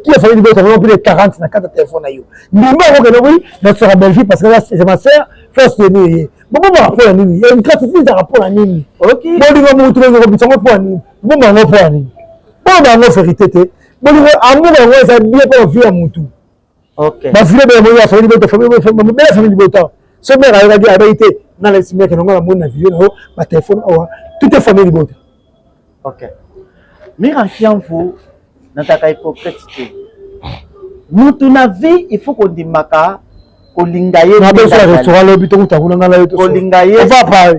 qui a fallu de plus de 40 na 4 téléphones na yo numéro que oui dans sur Belgique parce que là c'est ma sœur fait soutenir bon rapport à nini il y a une gratitude par rapport à nini OK bon digo mo trouver ko bisango pour nini bon bango pour nini bon bango vérité te bon digo amour bango ça bien pour vie à mutu OK ba vie de mo ya famille de famille de temps ce mère a dit la vérité dans les mecs non la mon vidéo na ba téléphone tout est famille de OK Mira Kianvu nataka hypocrite. Mutu na vie il faut qu'on dimaka kolingaye na beso restaurant lobi to kutakuna ngala yo to kolingaye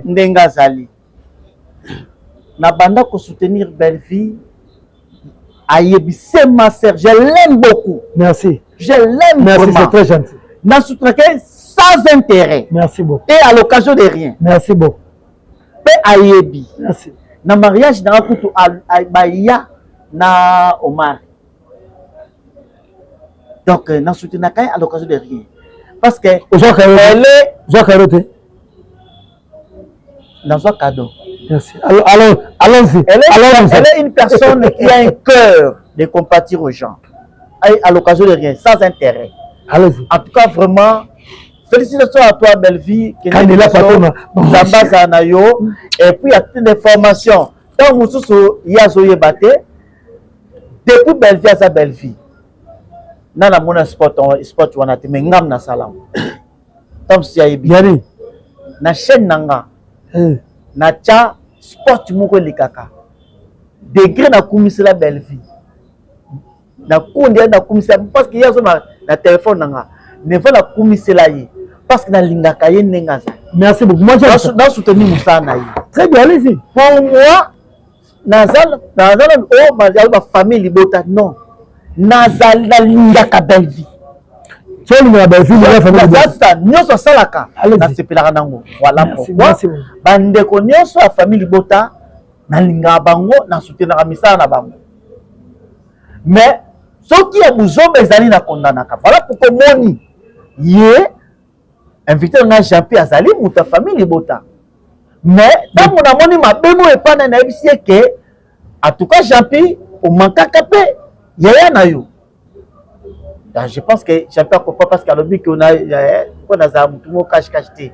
ndenga zali na banda ko soutenir Belleville ayebise ma sœur je l'aime beaucoup merci je l'aime merci c'est très gentil na soutenir sans intérêt merci beaucoup et à l'occasion de rien merci beaucoup pe ayebi merci na mariage na kutu baya na Omar. Donc, na soutenir à l'occasion de rien. Parce que elle est... Dans un cadeau. Merci. Allons-y. Elle est une personne qui a un cœur de compatir aux gens. À l'occasion de rien, sans intérêt. Allons-y. En tout cas, vraiment, félicitations à toi, Belleville. Quand il est patron. Et puis, il y a toutes les formations. Tant que il y a Zoé Baté, depuis Belleville à sa Belleville, nana mona sport wana te mais ngam na salam. Tom si ayebi. Na chaîne nanga. Na cha sport moko likaka. Degré na kumisela Belleville. Na konde na kumisela parce que y a na téléphone nanga. Ne va la kumisela yi. parce que nalingaka ye ndenge aza. Merci beaucoup. Moi, j'ai soutenir mosala na ye. Très bien, allez-y. Pour moi, nazala oh ma famille libota non. Nazali nalingaka belle vie. Tu as une belle vie, la famille libota. Nyonso salaka. Nasepelaka nango. Voilà pourquoi. Bandeko nyonso a famille libota nalingaka bango na soutenir misala na bango. Mais soki ya buzombe ezali na kondanaka. Voilà pourquoi moni ye invité na Jean-Pi azali muta famille libota. Mais tant mon amoni ma bemo et pas na ebisi que en tout cas Jean-Pi au mankaka pe yaya na yo. Donc je pense que Jean-Pi comprend parce qu'à l'objet qu'on a za mutu mo cache te.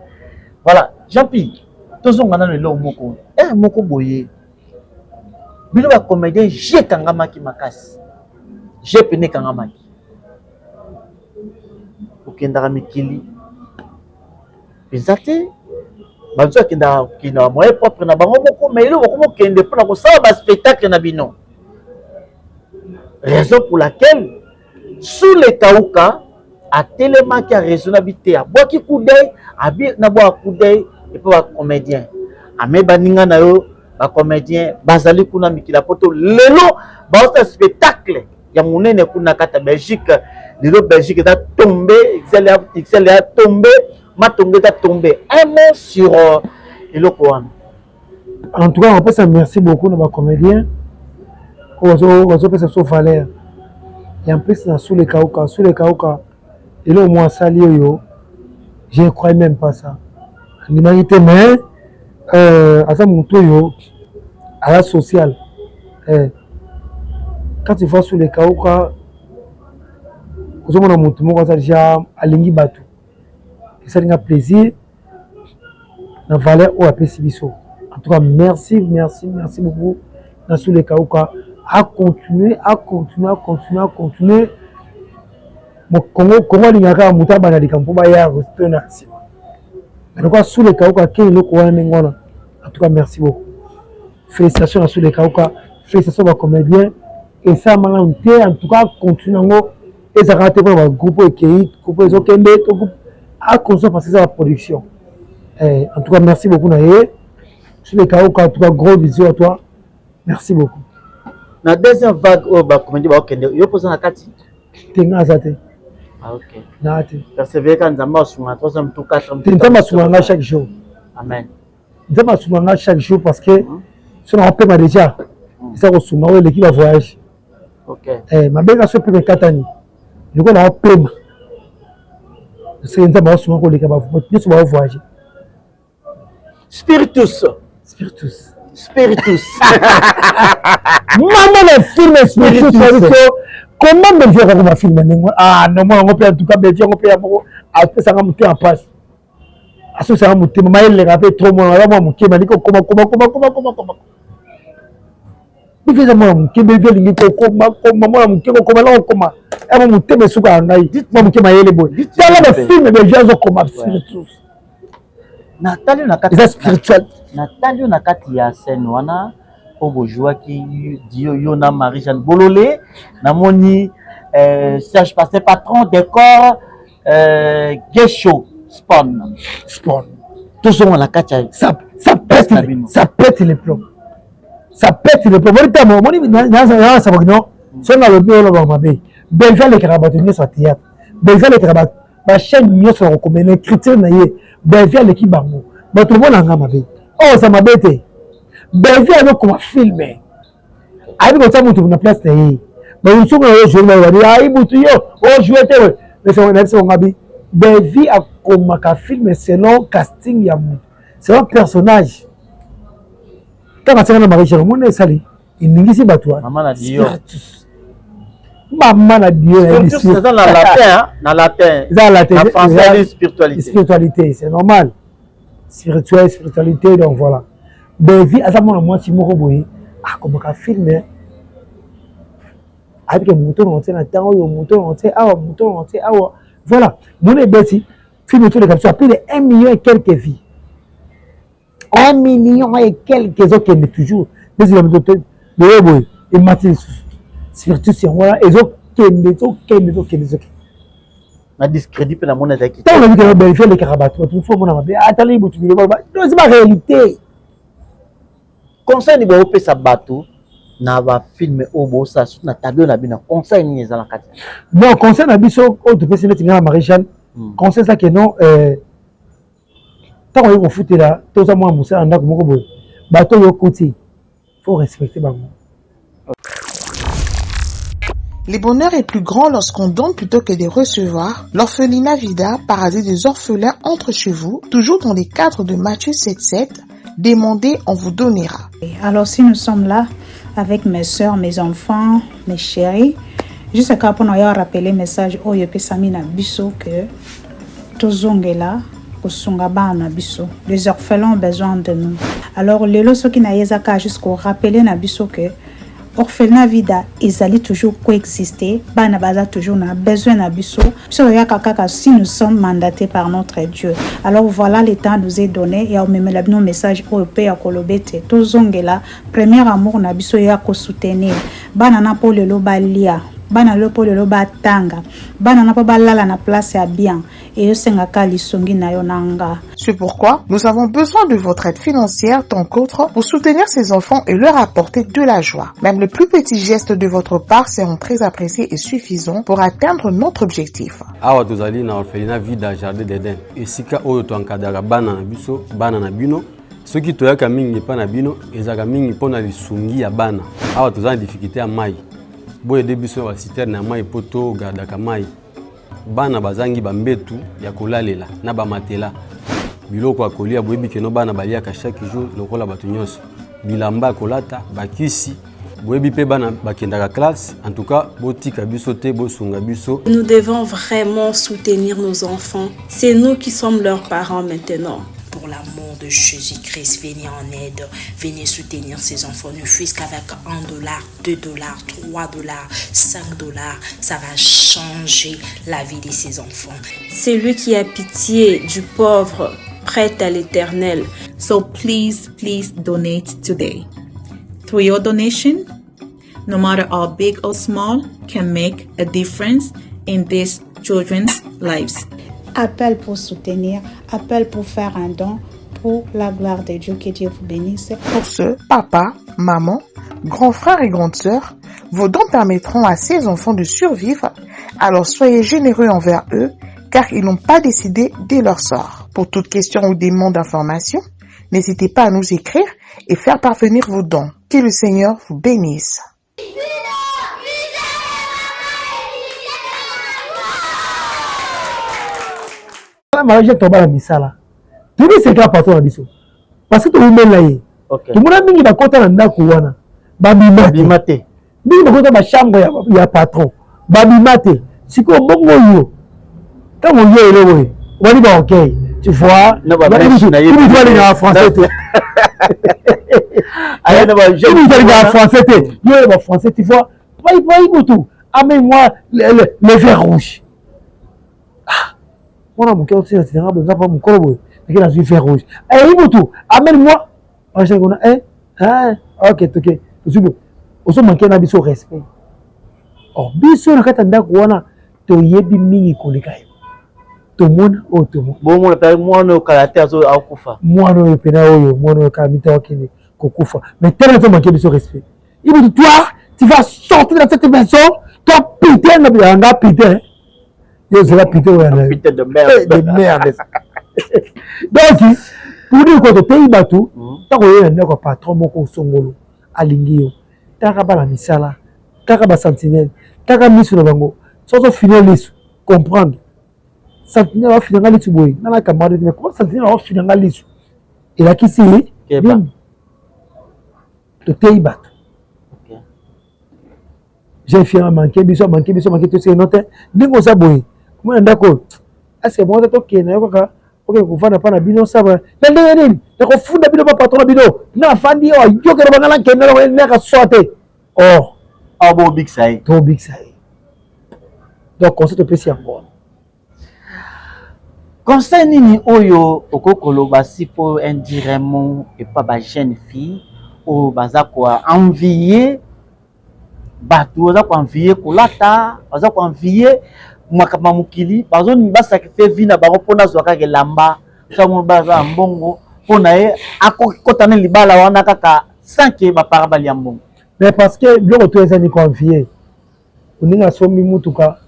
Voilà, Jean-Pi tozongana le moko. Moko boye. Bino ba comédien j'ai kangama ki makasi. J'ai pene kangama ki. Okendara mikili. Bizate bazo kina moyen propre na bango moko mais le moko kende pour na ça ba spectacle na bino. Raison pour laquelle sous les Kauka a tellement qui a raisonnabilité a bois qui coup d'œil a bien na bois coup d'œil et puis ba comédien a me baninga na yo ba comédien bazali kuna mikila poto lelo ba ce spectacle ya monene kuna kata Belgique lelo Belgique est tombé XL a tombé Matongé est tombé. Un mot sur le Coran. En tout cas, on peut se remercier beaucoup de nos comédiens. On peut se faire. Et en plus, sous les Kauka, et là, moi, ça, je ne crois même pas ça. L'humanité, mais, à ça, mon tour, à la sociale. Quand tu vas sous les Kauka, vous avez mon tour, déjà, à l'Ingi Batou. Ça a plaisir. La valeur au APCBISO. En tout cas, merci beaucoup. Dans tous les cas, à continuer. Mon Congo, il y a un mouton banali comme pour bailler restauration. En tout cas, sous les cas, quel est le courant en tout cas, merci beaucoup. Félicitations à tous les cas, félicitations aux comédiens. Et ça, en tout cas, continuons. Et ça a raté pour le groupe qui groupe à consommer parce que c'est la production. En tout cas, merci beaucoup Naye. Sur les cas, en tout cas, gros bisous à toi. Merci beaucoup. La deuxième vague, comment dire, yo pose na kati. Tenga azate. Ah ok. Naate. Persévérer quand nzamba sunga troisième tour quatrième. Nzamba sunga chaque jour. Amen. Nzamba sunga chaque jour parce que si on appelle déjà, ça au sunga l'équipe va voyager. Ok. Ma belle a peut katani. Je connais un peu. C'est un tabac souvent qu'on les capables de voyager. Spiritus. Maman le film Spiritus. Comment me faire comme un film? Ah non, moi on peut en tout cas Belgique, on peut après ça va monter en passe. À ce ça va monter, maman elle les rappelle trop moi, moi mon qui m'a dit comment. Il fait ça moi mon qui me dit comment. Elle m'a dit mais souka ngai. Dites-moi mon qui m'a yélé boy. Dans le film Belgique comme Spiritus. Nathalie na kati c'est spirituel. Nathalie na kati ya scène wana obo joaki dio yona Marie-Jeanne Bololé namoni Serge Pasteur patron décor Gesho Spawn tout ce monde na kati ça pète les plombs. Moni na ça non son na le bio lo mabe Belgique les karabatini sur théâtre Belgique les karabat ba chaîne nyo so ko mena critique na ye Belgique l'équipe bango ba tout le monde nga mabe oh ça m'a bête Belgique no comme filmer abi ko tamu na place tay ba usu ko yo jouer ba ya ibutu yo o jouer te mais c'est ngabi Belgique a comme ka film selon casting ya mu c'est un personnage quand on a Marie-Jeanne mon sali iningisi batwa maman la dio maman a dit c'est dans la latin na latin la français spiritualité c'est normal spiritualité donc voilà Belgique à ça moi si moko boye ah comme ka filmer avec mouton on tient temps yo mouton on tient voilà mon est bêti film tout les captures plus 1 million et quelques vies 1 million et quelques autres qui est toujours des hommes de boye et Mathieu surtout c'est voilà et autres qui na discrédit pe na mona zaki tant on a dit que vérifier les carabatos il faut mona mabe atali botu non c'est pas réalité conseil ni ba opesa bato na ba film o bo sa na tableau na bina conseil ni ezala kati non conseil na biso o to pesi netinga maréchal conseil ça que non tant on fout là tout ça moi musa anda ko moko boy bato yo côté faut respecter bango. Le bonheur est plus grand lorsqu'on donne plutôt que de recevoir. L'orphelinat Vida, paradis des orphelins, entre chez vous, toujours dans les cadres de Matthieu 7,7. Demandez, on vous donnera. Alors si nous sommes là avec mes soeurs, mes enfants, mes chéris, juste pour nous rappeler le message oh yo pesamina biso que tozongela kosunga bana biso. Les orphelins ont besoin de nous. Alors lelo soki na yezaka jusqu'au rappeler na biso que orphelinat Vida ils allaient toujours coexister bana baza toujours na besoin na biso si nous sommes mandatés par notre Dieu. Alors voilà, le temps nous est donné et on met le message au pays à kolobete tozongela premier amour na biso ya ko soutenir bana na po lelo balia bana lo po lelo batanga bana na po balala na place ya bien et yosenga kali songi na yo nanga. C'est pourquoi nous avons besoin de votre aide financière tant qu'autre pour soutenir ces enfants et leur apporter de la joie. Même le plus petit geste de votre part seront très appréciés et suffisants pour atteindre notre objectif. Awa tozali na orphelinat Vida Jardin d'Eden. Esika oyo to encadrer bana na biso, bana na bino. Soki toyaka mingi pa na bino, ezaka mingi pona lisungi ya bana. Awa tozali difficulté ya mai. Boye de biso wa citerne na mai poto gardaka mai. Bana bazangi bambetu ya kolalela na ba matela. Biloko ya kolia boyebi keno bana baliaka chaque jour lokola bato nyonso. Bilamba kolata bakisi boyebi pe bana bakendaka classe. En tout cas, botika biso te bosunga biso. Nous devons vraiment soutenir nos enfants. C'est nous qui sommes leurs parents maintenant. Pour l'amour de Jésus-Christ, venez en aide, venez soutenir ces enfants, ne fût-ce qu'avec $1, $2, $3, $5, ça va changer la vie de ces enfants. C'est lui qui a pitié du pauvre, prête à l'Éternel. So please donate today. Through your donation, no matter how big or small, can make a difference in these children's lives. Appel pour soutenir, appel pour faire un don pour la gloire de Dieu. Que Dieu vous bénisse. Pour ce, papa, maman, grands frères et grandes sœurs, vos dons permettront à ces enfants de survivre. Alors soyez généreux envers eux, car ils n'ont pas décidé de leur sort. Pour toute question ou demande d'information, n'hésitez pas à nous écrire et faire parvenir vos dons. Que le Seigneur vous bénisse. Marie tomba na misala tuni seka patron na biso parce que tumela ye tumuna mingi bakota na ndako wana babimate mingi bakota ba chambre ya patron babimate siko bongo yo tango yo elewe wali ba okay tu vois na ba na ye tu vois les français te aya na ba je tu vois les français te yo ba français tu vois vai botu amène-moi le vert rouge. Mon amour, quand tu es là, tu vas pas mon corps, tu vas dans fer rouge. Eh, Ibutu, amène-moi. Ok. On se manque un biso respect. Oh, biso na katanda kuona to yebi mingi kolekaye. To mona o to mo. Bon mona pa mona kalate azo akufa. Mona o pena oyo, mona kamita okene kokufa. Mais tellement to manque biso respect. Ibutu, toi, tu vas sortir de cette maison, toi putain na bianga putain. Yo, c'est la putain de merde. De merde. Donc, pour dire que tu es bateau, tu as un patron moko songolo, alingio, tu as la misala, tu as la sentinelle, tu as mis sur le bango, sans finir l'issue, comprendre. Sentinelle va finir l'issue, boy. Dans la camarade, mais comment sentinelle va finir l'issue? Et là, qui c'est? Bien. Tu es bateau. J'ai fait un manqué, biso manqué, tout c'est noté. Dingo ça boy. Moi d'accord. Est-ce que bon ça ok na yoka ok ko fana pana bino ça va. Ndenge nini? Ndako funda bino pa patron bino. Na fandi o yoke ro bangala kenelo na ka sote. Oh, abo big sai. Trop big sai. Donc on se te précise encore. Conseil nini oyo okokolo basi po indirectement et pas ba jeune fille o baza quoi envier bato baza ko envier kolata baza ko envier makama mukili bazoni basacrifier vie na bango pona zwaka ke lamba ça mo baza mbongo pona ye akokotana libala wana kaka sans que ba parabali mbongo. Mais parce que biloko to ezali confier uninga somi mutuka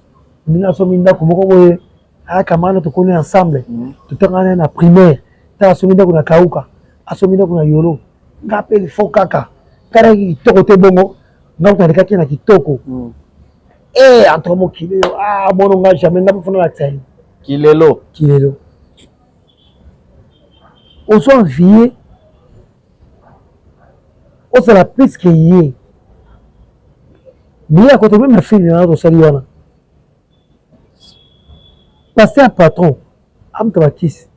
uninga somi ndako moko boye akamana tokoni ensemble tutangana na primaire ta somi ndako na kauka asomi ndako na yolo ngapeli fo kaka kala kitoko te bongo ngauta lekaki na kitoko entre mokili mono nga jamais nga fona la tsai kilelo on soit envié on sera plus que yé mais à côté même ma fille na rosali wana passer un patron am tabakis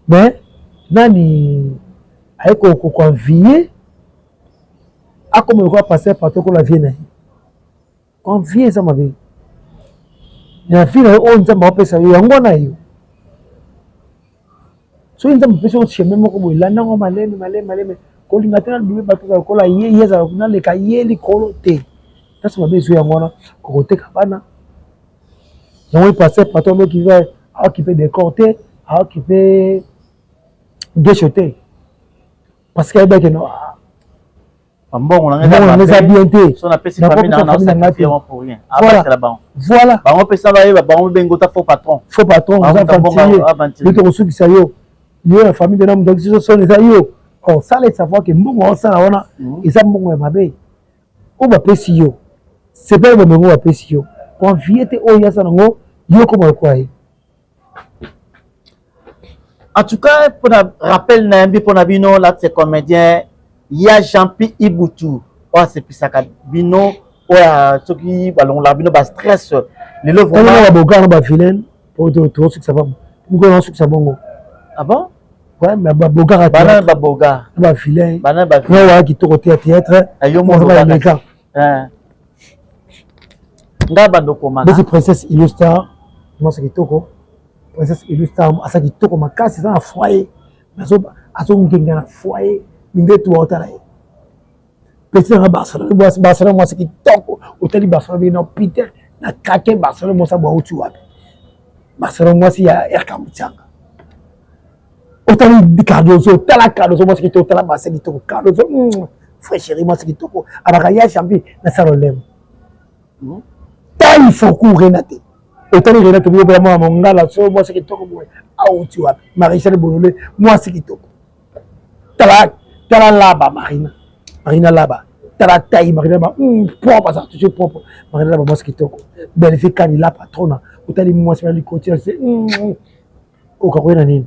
mais nani aiko ko convier a comme quoi passer patron ko la vie na convier ça ma vie na fille on nzamba pesa yango na yo so nzamba pesa on chemin moko boy landa ngo maleme ko linga tena bibe batuka ko la yeza na le ka yeli kolo te ça ma besoin yango na ko te kabana donc il passer patron qui va occuper des côtés à occuper des côtés parce que ben non bon on a bien té son appelle si famille na sacrifier pour rien voilà ba on peut ça ba on bengo ta faux patron le to reçu qui ça yo la famille de l'homme donc si son les yo on ça les savoir que mbongo ça la wana ils a mbongo mabe o ba pesi yo c'est pas le mbongo ba pesi yo confier te o ya ça ngo yo comme quoi. En tout cas, pour le rappel, pour Nabino, là, c'est comédien, il y a Jean-Pierre Iboutou. Oh, c'est plus ça, Bino, oh, ceux qui, ballon, la Bino, bah, stress. Les lèvres, on a beaucoup de vilain pour te retrouver que ça va. Nous avons que ça va. Ah bon? Ouais, mais beaucoup de banane, baboga. Bah, vilain. Banane, bah, vilain. Ouais, qui te retrouve théâtre. Ayo, mon gars. Ngabando comment? Mais c'est princesse Illustra. Moi, c'est qui toko. Princesse Illustra, asa kitoko makasi za na foyer aso ngenga na foyer nde tu otala petit na Barcelone moi c'est kitoko otali Barcelone na Peter na kake Barcelone moi ça ba utu wapi Barcelone moi si ya Kamuchanga otali Cardozo tala Cardozo moi c'est kitoko tala Barcelone kitoko Cardozo frère chéri moi c'est kitoko abakaya champion na salolem il faut courir na te autant il est bien vraiment mon gars là so moi c'est qui toko moi ah tu vois Marie-Chelle Bololé moi c'est qui toko tala là-bas Marina là-bas tala taille Marina là-bas propre ça toujours propre Marina là-bas moi c'est qui toko belle fille quand il a patronne autant il moi c'est le côté c'est au quoi na nini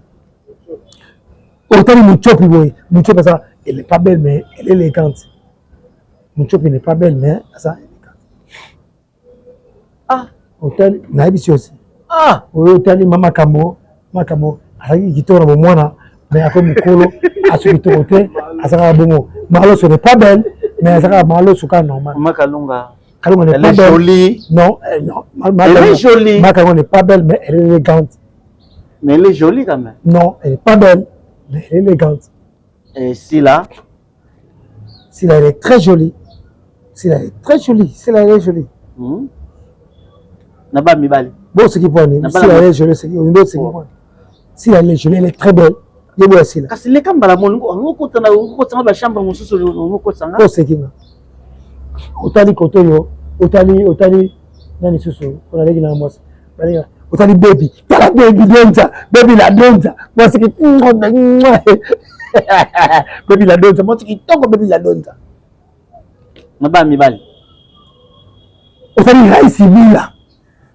autant mon chopi boy mon chopi ça elle est pas belle mais elle est élégante mon chopi n'est pas belle mais ça hôtel na ebisi aussi hôtel mama kambo azaki kitoko na mwana mais ako mokolo aso kitoko te azaka bongo malo ce n'est pas belle mais azaka malo suka normal Kalunga n'est pas belle jolie non elle est jolie Kalunga n'est pas belle mais elle est élégante mais elle est jolie quand même non elle est pas belle mais elle est élégante et Sila elle est très jolie Sila elle est très jolie Sila elle est jolie Naba mibali. Bon, ce qui peut aller. Si elle est jolie, c'est qui si elle est jolie, elle est très belle. Je vois aussi là. Parce que les cambala on côté na ba chambre mususu on côté sanga. Ko c'est qui là. Otali koto yo, otali nani susu. On a dit na moi. Otali baby. Tala baby donza, baby la donza. Moi c'est qui baby la donza, moi c'est qui toko baby la donza. Naba mibali. Otali Raisi Bila.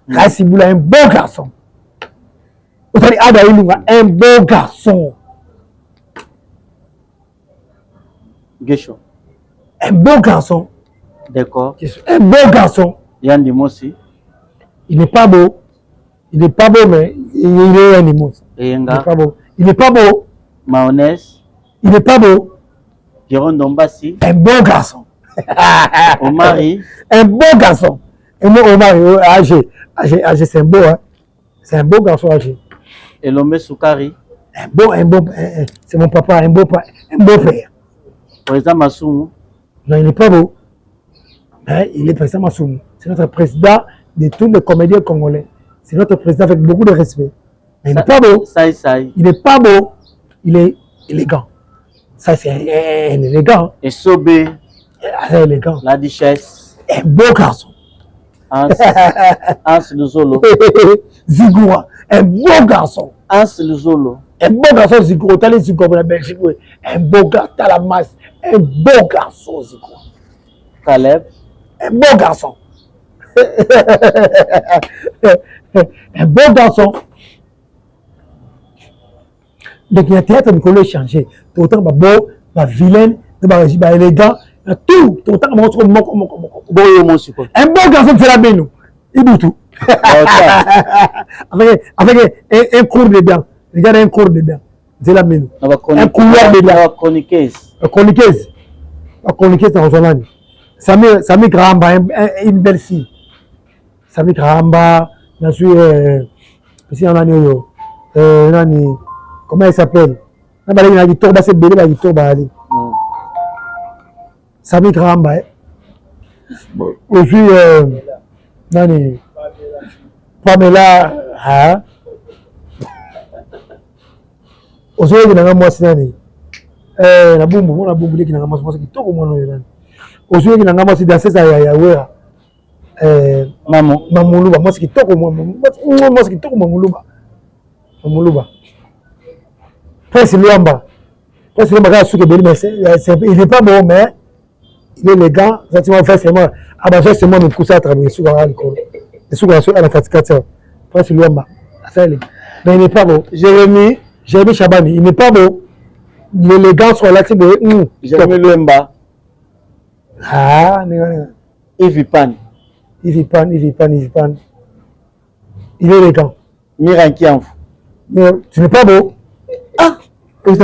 Raisi Bila un bon garçon. Otali Ada Ilunga un bon garçon. Gesho. Un bon garçon. D'accord. Un bon garçon. Yandi Mosi. Il n'est pas beau. Il n'est pas beau, mais il est un immense. Il n'est pas beau. Il n'est pas beau. Mayonnaise. Il n'est pas beau. Jérôme Dombassi. Un bon garçon. Omari. Un bon garçon. Et moi, Omari, âgé, c'est un beau, hein. C'est un beau garçon âgé. Et l'homme Soukari. Un beau, c'est mon papa, un beau père. Président Massoumou. Non, il n'est pas beau. Mais il est président Massoumou. C'est notre président de tous les comédiens congolais. C'est notre président avec beaucoup de respect. Mais il n'est pas beau. Il n'est pas beau. Il est élégant. Ça, c'est un élégant. Et sobé. Élégant. La duchesse. Un beau garçon. Hans Luzolo. Zigoua. Un beau garçon. Hans Luzolo. Un beau garçon, Zigoua. T'as les Zigoua pour la Belgique. Un beau garçon. T'as la masse. Un beau garçon, Zigoua. Caleb. Un beau garçon. Un beau garçon. Donc il y a théâtre Nicolas changé. Autant beau, vilaine, élégant, tout. Autant un beau garçon c'est la belle. Il dit tout. Avec un cours dedans. Regarde un cours dedans. C'est la belle. Un couloir dedans. Chroniqueuse dans Rosanani. Sami Gramba, une belle fille. Sami Gramba, je suis ici en année. Comment elle s'appelle? Sami Gramba. Je suis Pamela. Aujourd'hui, je moi Nani. La bombe qui n'a pas moi qui tout comme aujourd'hui, je suis dans ces aïeux. Maman, Mamoulouba, moi, ce qui toque, moi, ce qui toque, Mamoulouba. Presque Luamba. Presque Luamba, il n'est pas bon, mais il est élégant. Exactement, forcément. Ah, bah, forcément, nous poussons à travailler sur la alcool. Et sur la 4-4. Presque Luamba. Mais il n'est pas bon. Jérémy Chabani, il n'est pas bon. Il est élégant sur l'axe de. Jérémy Luamba. Ah, Ivipan. Il est élégant. Mirankian. Tu n'es pas beau. Ah, non, tu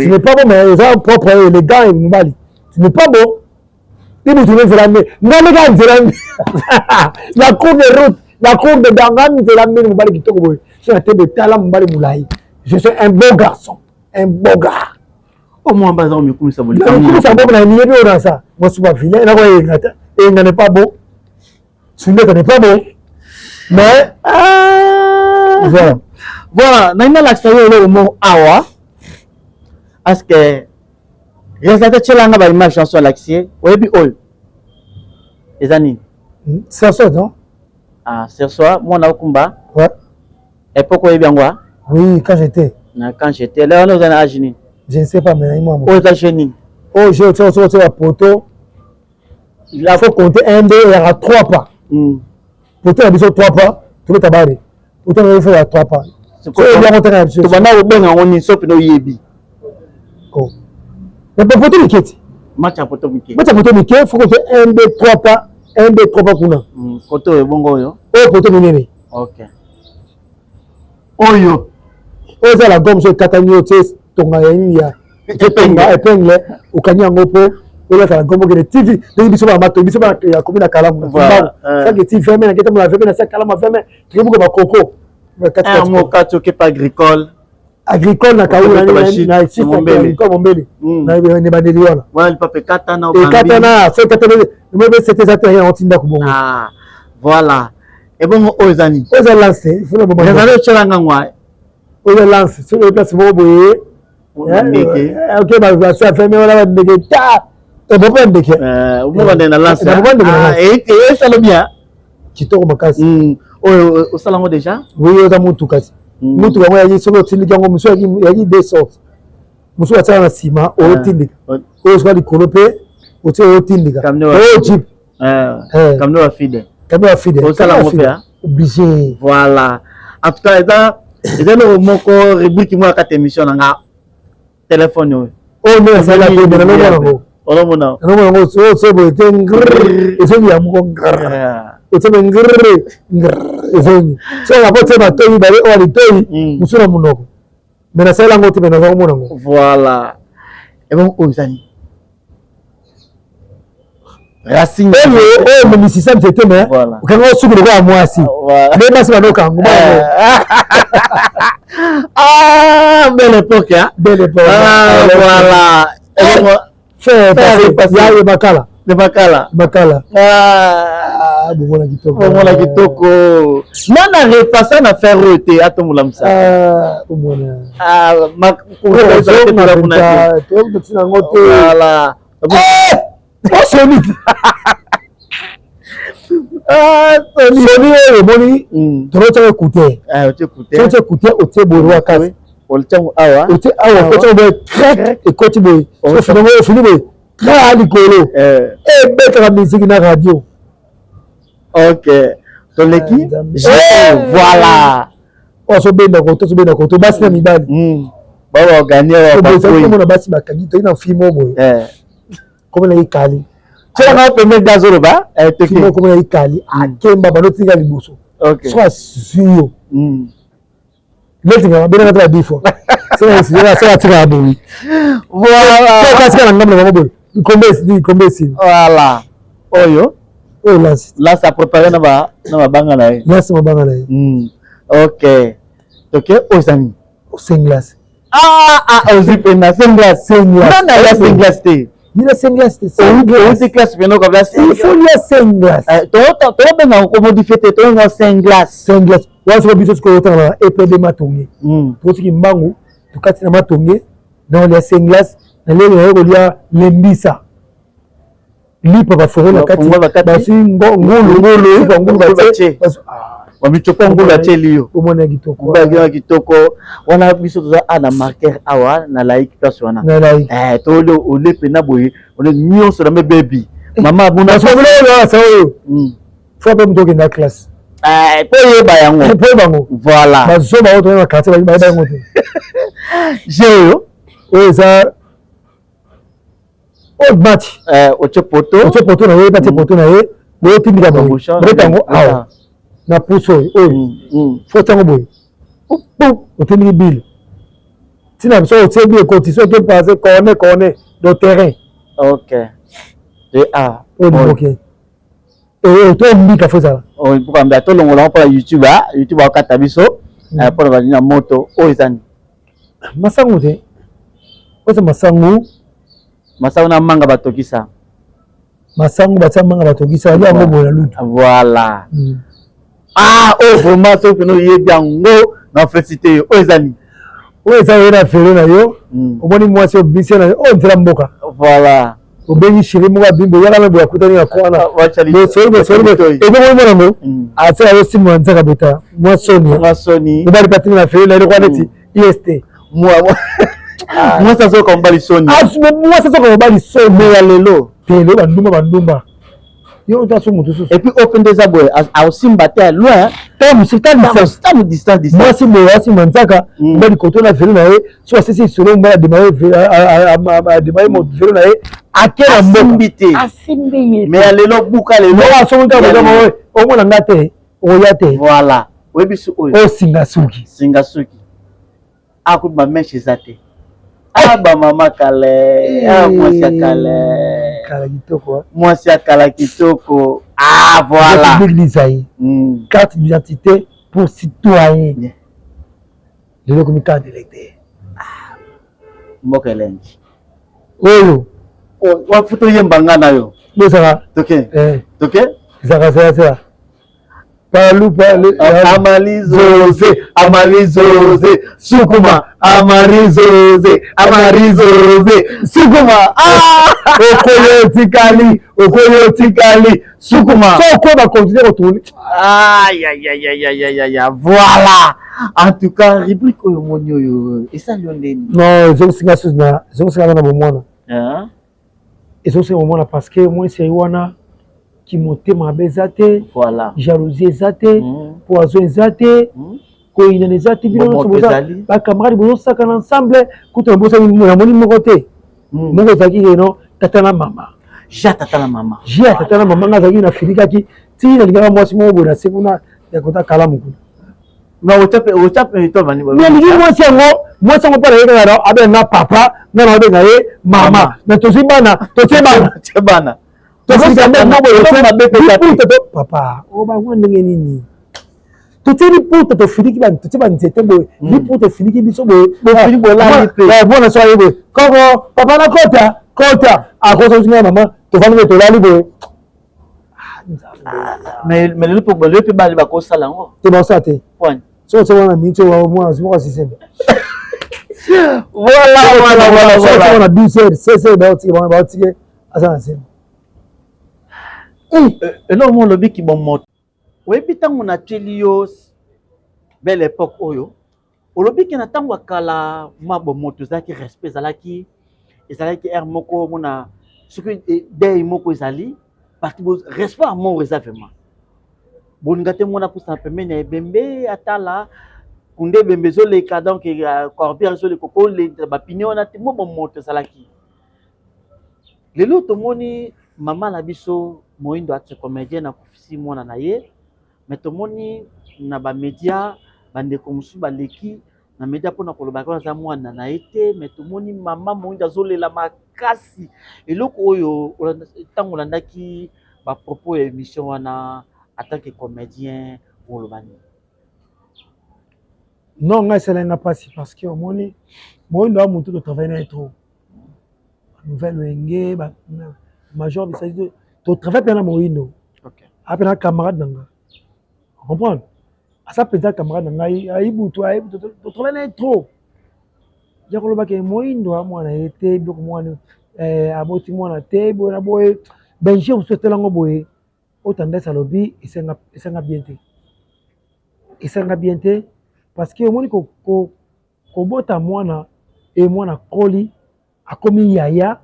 n'es pas beau, mais ils ont propre élégant et mal. Tu n'es pas beau. La cour de route, la cour de Dangan, c'est la même qui te voit. Je suis un beau garçon. Un beau gars. Au moins, bazar, mais comment ça va? Moi, je suis pas vilain. Il n'est pas beau. Ce n'est pas beau. Mais. Voilà. Naina l'accès au mot awa. Est-ce que. Résultat, tu l'as pas image chanson l'accès. Oui, puis ol. Les amis. C'est ça, non? Ah, c'est ça. Moi, on a combat. Ouais. Et pourquoi il bien quoi? Oui, quand j'étais. Quand j'étais là, on est à Agini. Je ne sais pas, mais moi. Aux États-Unis. Oh, j'ai la poteau. Il faut compter 1, 2, il y aura 3 pas. Poteau, il y a 3 pas. Tu veux t'abarrer. Poteau, il faut 3 pas. C'est quoi? Tu vas au bien en Uniso, puis au Yebi. Oh. Mais pour poteau, il quitte. Match à poteau, Mickey. Match à poteau, Mickey, il faut compter 1, 2, 3 pas. 1, 2, 3 pas pour nous. Poteau est bon, yo. Oh, poteau, minéré. Ok. Oyo. Oh, c'est la gomme, c'est Catania, c'est ton gaïa. Épingle, au Kanyangopo. Voilà, la gomme que les TV, les bisous à mato, bisous à la commune à Calam. Ça qui est fermé, la guette la fermé, la sac Calam a fermé. Tu veux que coco. Un mot qui est pas agricole. Agricole, na Kaoula, na ici, agricole, mon bébé. Na Nebadeliona. Voilà, le papier Katana. Et Katana, c'est Katana. Le c'était ça, on tinda kubo. Ah, voilà. Et bon, aux amis. Aux lancé, il faut le moment. Les années Chalangangwa. Aux lancé, sur le place Boboye. Ok, bah, ça fait, mais on a des gars. Et bon, pas de gars. Au moment de la lance. Et ça le bien. Tu te remarques. Au salon déjà? Oui, aux Amoutoukasi. Moutou, moi, il y a sur le Tiligango, monsieur, il y a des sortes. Monsieur, il y a un ciment, au Tiliga. Au soit du Colopé, au Tiliga. Au Jeep. Comme nous, à Fide. Comme à Fide. Au salon, obligé. Voilà. En tout cas, il y a le mot qu'on rubrique qui m'a quatre émissions dans le téléphone. Oh non, c'est la première. Oh non, non. Non, non, non, c'est ça, c'est grrr. Et c'est bien, mon grrr. Et c'est bien grrr. Et c'est la porte de ma toile, il va aller toile. Nous sommes mon nom. Mais la salle à monter, mais nous avons mon nom. Voilà. Et bon, aux amis. Racine. Oh, mais si ça me fait mais. Voilà. Quand on soupe le roi à moi aussi. Mais c'est pas nos camps. Ah, belle époque, hein. Belle époque. Ah, voilà. Faire passer. Il y a le Bakala. Le Bakala. Bakala. Ah. Ah, bomona kitoko. Bomona kitoko. Nana repassa na faire roté atomola msa. Ah, bomona. Ah, ma voilà. Soni. Ah, Soni moni. Toro tsa écouter. Ah, tu écouter. Tu écouter au tebo roi kasi. Olchango awa. Ote awa ko tsa boy crack et coach boy. So fini boy. Kra likolo. Bête la musique na radio. OK. Toleki. Voilà. On se benda ko basi na mibali. Baba gagner wa boy. Ko na basi bakagi to ina film boy. Comme na ikali. Tu as permis d'azoro ba? Film comme na ikali. Akemba banotinga liboso. OK. Soit sur. Letinga bena na bifo. C'est tira boy. Voilà. Parce que na ngamba boy. Combien voilà. Oyo. Oh là ça préparé na banga na ye. Là ça banga na ye. OK. OK, osami. Senglas. Ozipena senglas. Nana ya senglas te. Il a senglas te. C'est classe peno comme là. Il faut lui senglas. To benga ko modifier te to nga senglas. Senglas. Wa so biso ko otana epede matonge. To tiki mbangu, to kati na matonge, na le senglas. Na lelo yako lia lembisa lipa ba foro na kati basi ngolo bache wa michopo ngolo ache liyo omona kitoko ba kitoko wana biso toza ana marqueur awa na like place wana na like to le olepe na boye on nyonso na me baby mama buna so bolo sa oyo faut pas mtoke na classe po yeba yango po bango voilà bazo ba oto na kati ba yango te jeyo ça old match oche poto na ye bati poto na ye boyo tindika boyo betango awa na puso faut tango boyo otindiki bile tina so otsebi ekoti so ke passer corner de terrain. OK. Et OK. To mbika fozala pour amba to longola pour YouTube akata biso pour ba moto ezani masango te oza masango na manga batokisa masango batia manga batokisa ali yango bola lutu voilà vraiment to peno ye biango na félicité ezani oza na fere na yo omoni mwasi obisi na o ntela mboka voilà obengi shiri mwa bimbo yala mbo yakutani na kwana ebo mo asa yo simu nzaka beta mwasoni ubali patini na fere na ile kwa neti est moi ça so kombali soni moi ça so kombali soni ya lelo telo bandumba yo ta so mutu so et puis open des aboy a aussi mbaté loin tam distance moi si mo wasi manzaka mbali koto na velo na ye so sisi solo mbala de maye mo velo na ye akela mbite asimbi mais lelo buka lelo so mutu ba mo o mo na ngate o yate voilà webisu oyo o singasuki akut ba meche zate ba mama kale mwasi kala kitoko mwasi kala kitoko voilà carte d'identité pour citoyen le comme carte d'électeur mokelenji oyo wa futo yembanga nayo bosaka toke zaka Palu amalizoze sukuma amalizoze sukuma okoyotikali sukuma soko ba continuer retourner voilà en tout cas rubrique oyo monyo et ça liondeni non singa na bomona bomona parce que moi c'est wana qui motema bezate voilà jalousie ezate poison ezate ko inane ezate bino ba camarade bozo saka ensemble kuto bozo na moni moko te moko zaki no tata na mama nga zaki na filika ki ti na ligama mwasi mo bona sekuna ya kota kala mukuna na ochape to bani bo ni mwasi ngo pala yeka na abe na papa na abe na ye mama na tozibana tobana papa oba ndenge nini toteli puta to filiki ban to tiba nzete boy ni puta filiki biso boy fili bola pe bona so yebo koko papa na kota akoso zinga mama to fani to lali boy Mais le peut bali ba ko sala ngo. Te ba ça te. Point. So c'est moi mincho wa moi système. Voilà. On a 12 heures, 16 heures ba tirer asa sim. Et là mon lobby qui bon moto. Oui, puis tant on a yo belle époque oyo. Au lobby qui na tango kala ma bon moto za ki respect zalaki ezalaki air moko mona ce que des moko ezali parce que respect à mon réservement. Bon ngate mona pour ça permet bembe atala kunde bembe zo le cadre donc corbière zo le coco le ba pignon na mo bon moto zalaki. Le lot moni mama na biso moindo atse comédien na kufisi mona na ye mais to moni na ba média bande comme su ba leki na média pona koloba kwa za mwana na été mais to moni mama moindo azolela makasi eloko oyo tango landaki ba propos ya émission wana en tant que comédien ou le bani. Non, ngai c'est l'inga passé parce que moni moindo a monté de travailler trop. Nouvelle wenge ba major il s'agit de to travail bien à moindo. OK. Après un camarade nanga. Comprendre? À ça peut-être camarade nanga aibu to travailler trop. Ya ko loba ke moindo a mwana été donc mwana aboti mwana te bo na boye benje on souhaite lango boye o tendance à lobby et c'est bien te parce que moni ko bota mwana et mwana koli akomi yaya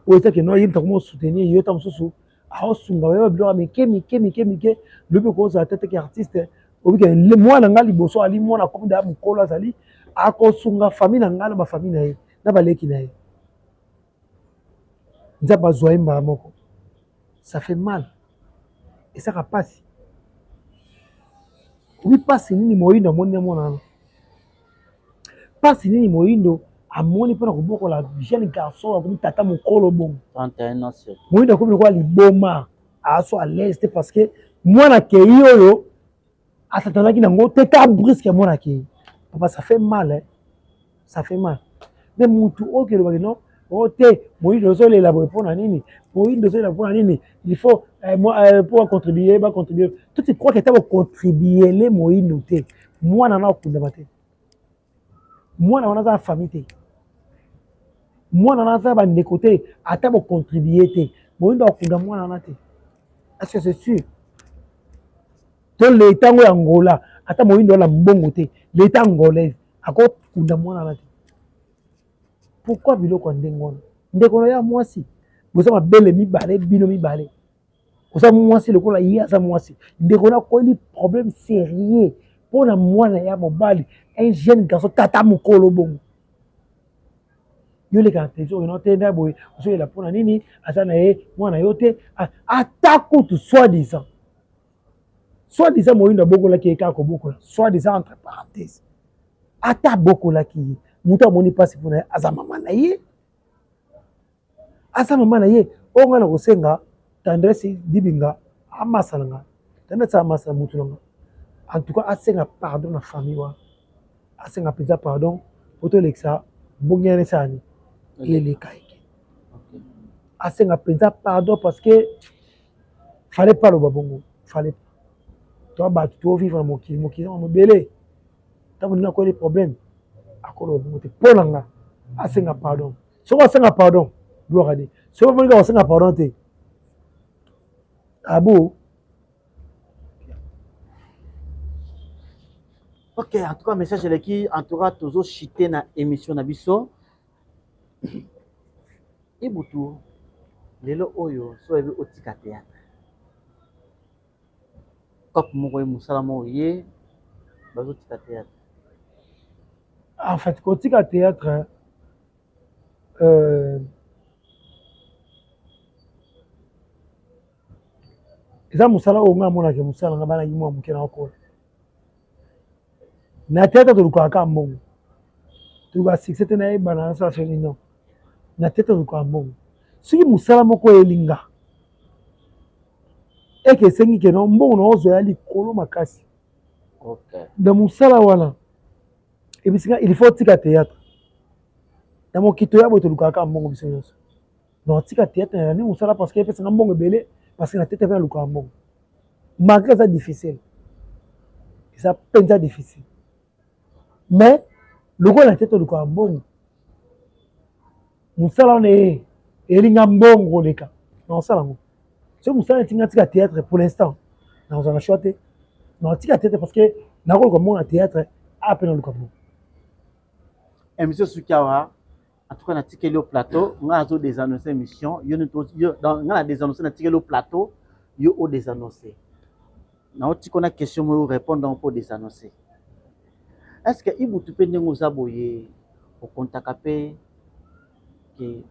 o eza ke no yimta ko soutenir yo ta mususu a osunga ba bilo mike le be ko za tete ki artiste o bi ke le mwana ngali boso ali mwana ko da mukolo azali akosunga famille na ngala ba famille na ye na baleki na ye nzaba zoimba moko ça fait mal et ça passe oui passe nini moyindo moni mona passe nini moyindo amoni pona koboko la jeune garçon comme tata mukolo bon 31 ans c'est moyindo comme quoi liboma aso à l'est parce que moi na kei oyo asatanaki nango te ka brusque moi na kei papa ça fait mal hein ça fait mal mais mutu oke le bagino ote moyindo zo le labo pona nini moyindo zo le pona nini il faut pour contribuer tout tu crois que tu vas contribuer les moyindo te moi na okunda mate moi na wana famille te moi na za ba ndeko te ata bo contribuer te moyindo okunda moi na te est-ce que c'est sûr to le tango ya Angola ata moyindo na mbongo te l'état angolais akokunda moi na te. Pourquoi biloko ndengona ndeko ya mwasi boza mabele mibale bino mibale osa mwasi lokola yi asa mwasi ndeko na ko li problème sérieux pona mwana ya mobali un jeune garçon tata mukolo bongo yo le caractère no tenda boy so la pona nini asa na ye mwana yote atako tu soit disant moyindo bokola ki eka ko bokola soit disant entre parenthèses ata bokola ki muta moni pasi pona asa mama na ye onga na kosenga tendresse dibinga amasalanga tendresse amasa mutulanga en tout cas asenga pardon na famille wa asenga peza pardon poto lexa bongene sani ele kaiki asenga peza pardon parce que fallait pas le babongo fallait toi ba tu vivre mon qui mon belé tant on a quoi les problèmes akolo bote polanga asenga pardon so asenga pardon gloire à Dieu so on va asenga pardon te abo. OK, en tout cas message qui en tout cas toujours chité na émission na biso ibutu lelo oyo so ebi otika théâtre kop moko musala mo ye bazo tika théâtre en fait kotika théâtre eza musala oyo nga monake musala nga bana yimwa muke na okola na théâtre tolukaka mbongo toluka succès te na yebana nasala feni non na théâtre toluka mbongo soki musala moko elinga eke esengi ke no mbongo na ozwa ya likolo makasi na musala wana ebisinga il faut tika théâtre na mokito ya boye tolukaka mbongo biso nyonso na tika théâtre na ni musala parce que epesanga mbongo ebele parce que na théâtre pe naluka mbongo Malgré ça difficile. Ça peine ça difficile. Mais le gars la tête de quoi bon. Moussala on est elinga mbongo leka. Non ça là. Ce moussala tinga tika théâtre pour l'instant. Non on a choisi. Non tika théâtre parce que na ko comme on théâtre à peine le comme. Émission Sukawa en tout cas na tika le plateau, on a des annoncé émission, yo dans on a des annoncés na tika le plateau, yo au des annoncés. Na oti kona question mo répondre pour des annoncés. Est-ce que ibu tu peux nous aboyer au contact que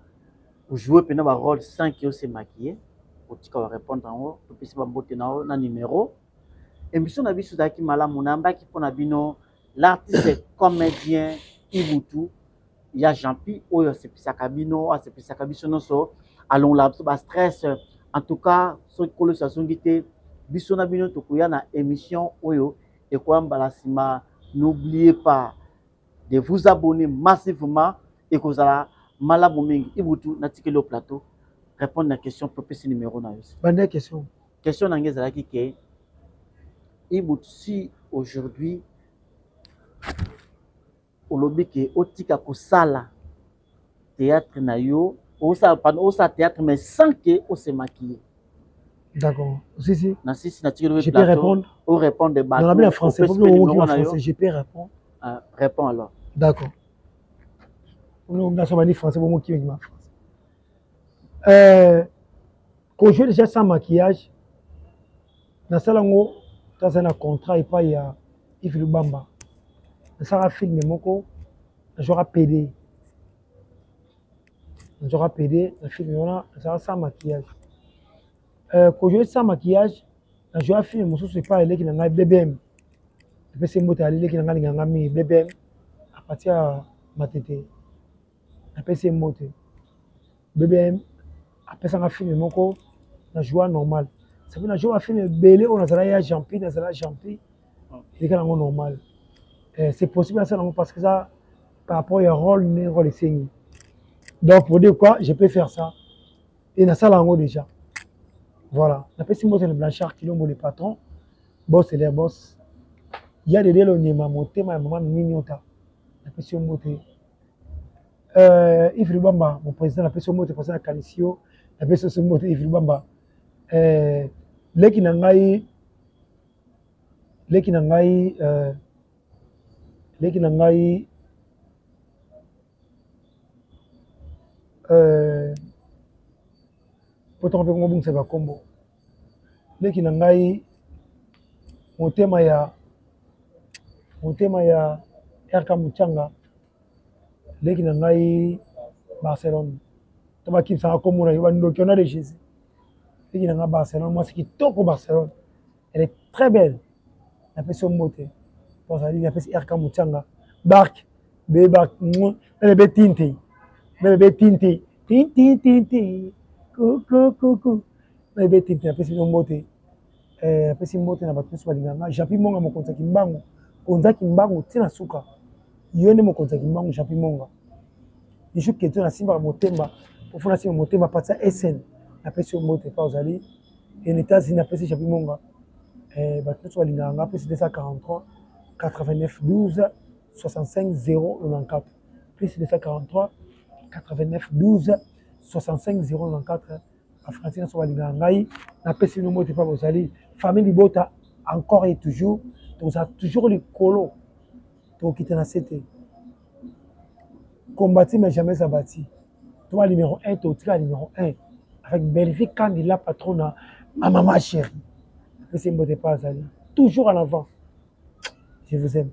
pour jouer pendant un rôle sans que se maquiller pour tu vas répondre en haut pour puisse botter na numéro émission na biso daki mala monamba qui pona bino l'artiste comédien Ibutu ya Jean-Pi oyo se pisaka bino a se pisaka biso non so allons là ba stress en tout cas so colonisation ngité biso na bino to kuya na émission oyo et quoi mbalasima. N'oubliez pas de vous abonner massivement et que vous allez malabo mingi Ibutu na tikelo plateau répondre à la question pour ce numéro na yosi. Bonne question. Question na ngeza ki ke Ibutu si aujourd'hui au lobby ke otika ko sala théâtre na yo au sa théâtre mais sans que on se maquiller. D'accord. Si. Je peux répondre. Ou répondre de bateau. Dans la Bible en français, je peux répondre. Réponds alors. D'accord. On a dit français pour moi qui est en France. Quand je déjà sans maquillage, dans ce langue, dans un contrat, il y a Yves Lubamba. Dans ce film, j'aurai pédé. J'aurai pédé. Dans le film, ça sans maquillage. Quand je sans maquillage, je vais faire mon souci pas aller qui n'a BBM. Je vais essayer de aller qui n'a mis BBM à partir de ma tête. Je vais essayer de monter BBM. Après ça, on a filmé mon corps, on a joué normal. Ça veut dire que on a filmé belé, on a zalaya jampi, on a zalaya jampi. C'est quand même normal. C'est possible parce que ça, par rapport au rôle, on rôle de donc pour dire quoi, je peux faire ça. Et dans ça, là, déjà. Voilà. Après, si moi, c'est le Blanchard qui est le patron, boss, c'est les boss. Il y a des délais au Nima, mon thème, ma maman, mignota. Après, si on monte. Yves Lubamba, mon président, après, si on monte, président Calicio, après, si on monte, Yves Lubamba. Leki nangai, Pourtant, on peut faire combo. Les qui n'ont pas mon thème ya RK Mouchanga. Les qui n'ont pas Barcelone. Tu vas qui ça comme on a eu un de Jésus. Les qui n'ont pas Barcelone, moi c'est qui toque au Barcelone. Elle est très belle. La personne montée. Pour ça, il appelle RK Mouchanga. Bark, bébé, bébé tinté, bébé tinté, tinté. Coucou. Mais bête, tu as fait une montée. Après, si montée n'a pas tout soit l'inganga. J'appuie mon mon contact imbango. Contact imbango, tina suka. Yone mon contact imbango, j'appuie mon. Il faut que tu as simba motemba. Pour faire simba motemba, pas ça SN. Après, si on monte pas aux alliés. Et l'état, si n'a pas si j'appuie mon. Bah, tout soit l'inganga. Après, c'est 243 89 12 65 0 94. Puis c'est 243 89 12 65 094 à Francine soit l'Ingangaï, n'a pas si nous montons pas vos alliés. Famille Libota, encore et toujours, donc a toujours les colos pour quitter la CT. Combattu, mais jamais abattu. Toi, numéro 1, toi, tu es numéro 1. Avec Belgique, candidat patron à maman chérie. Ne se montez pas, Zali. Toujours en avant. Je vous aime.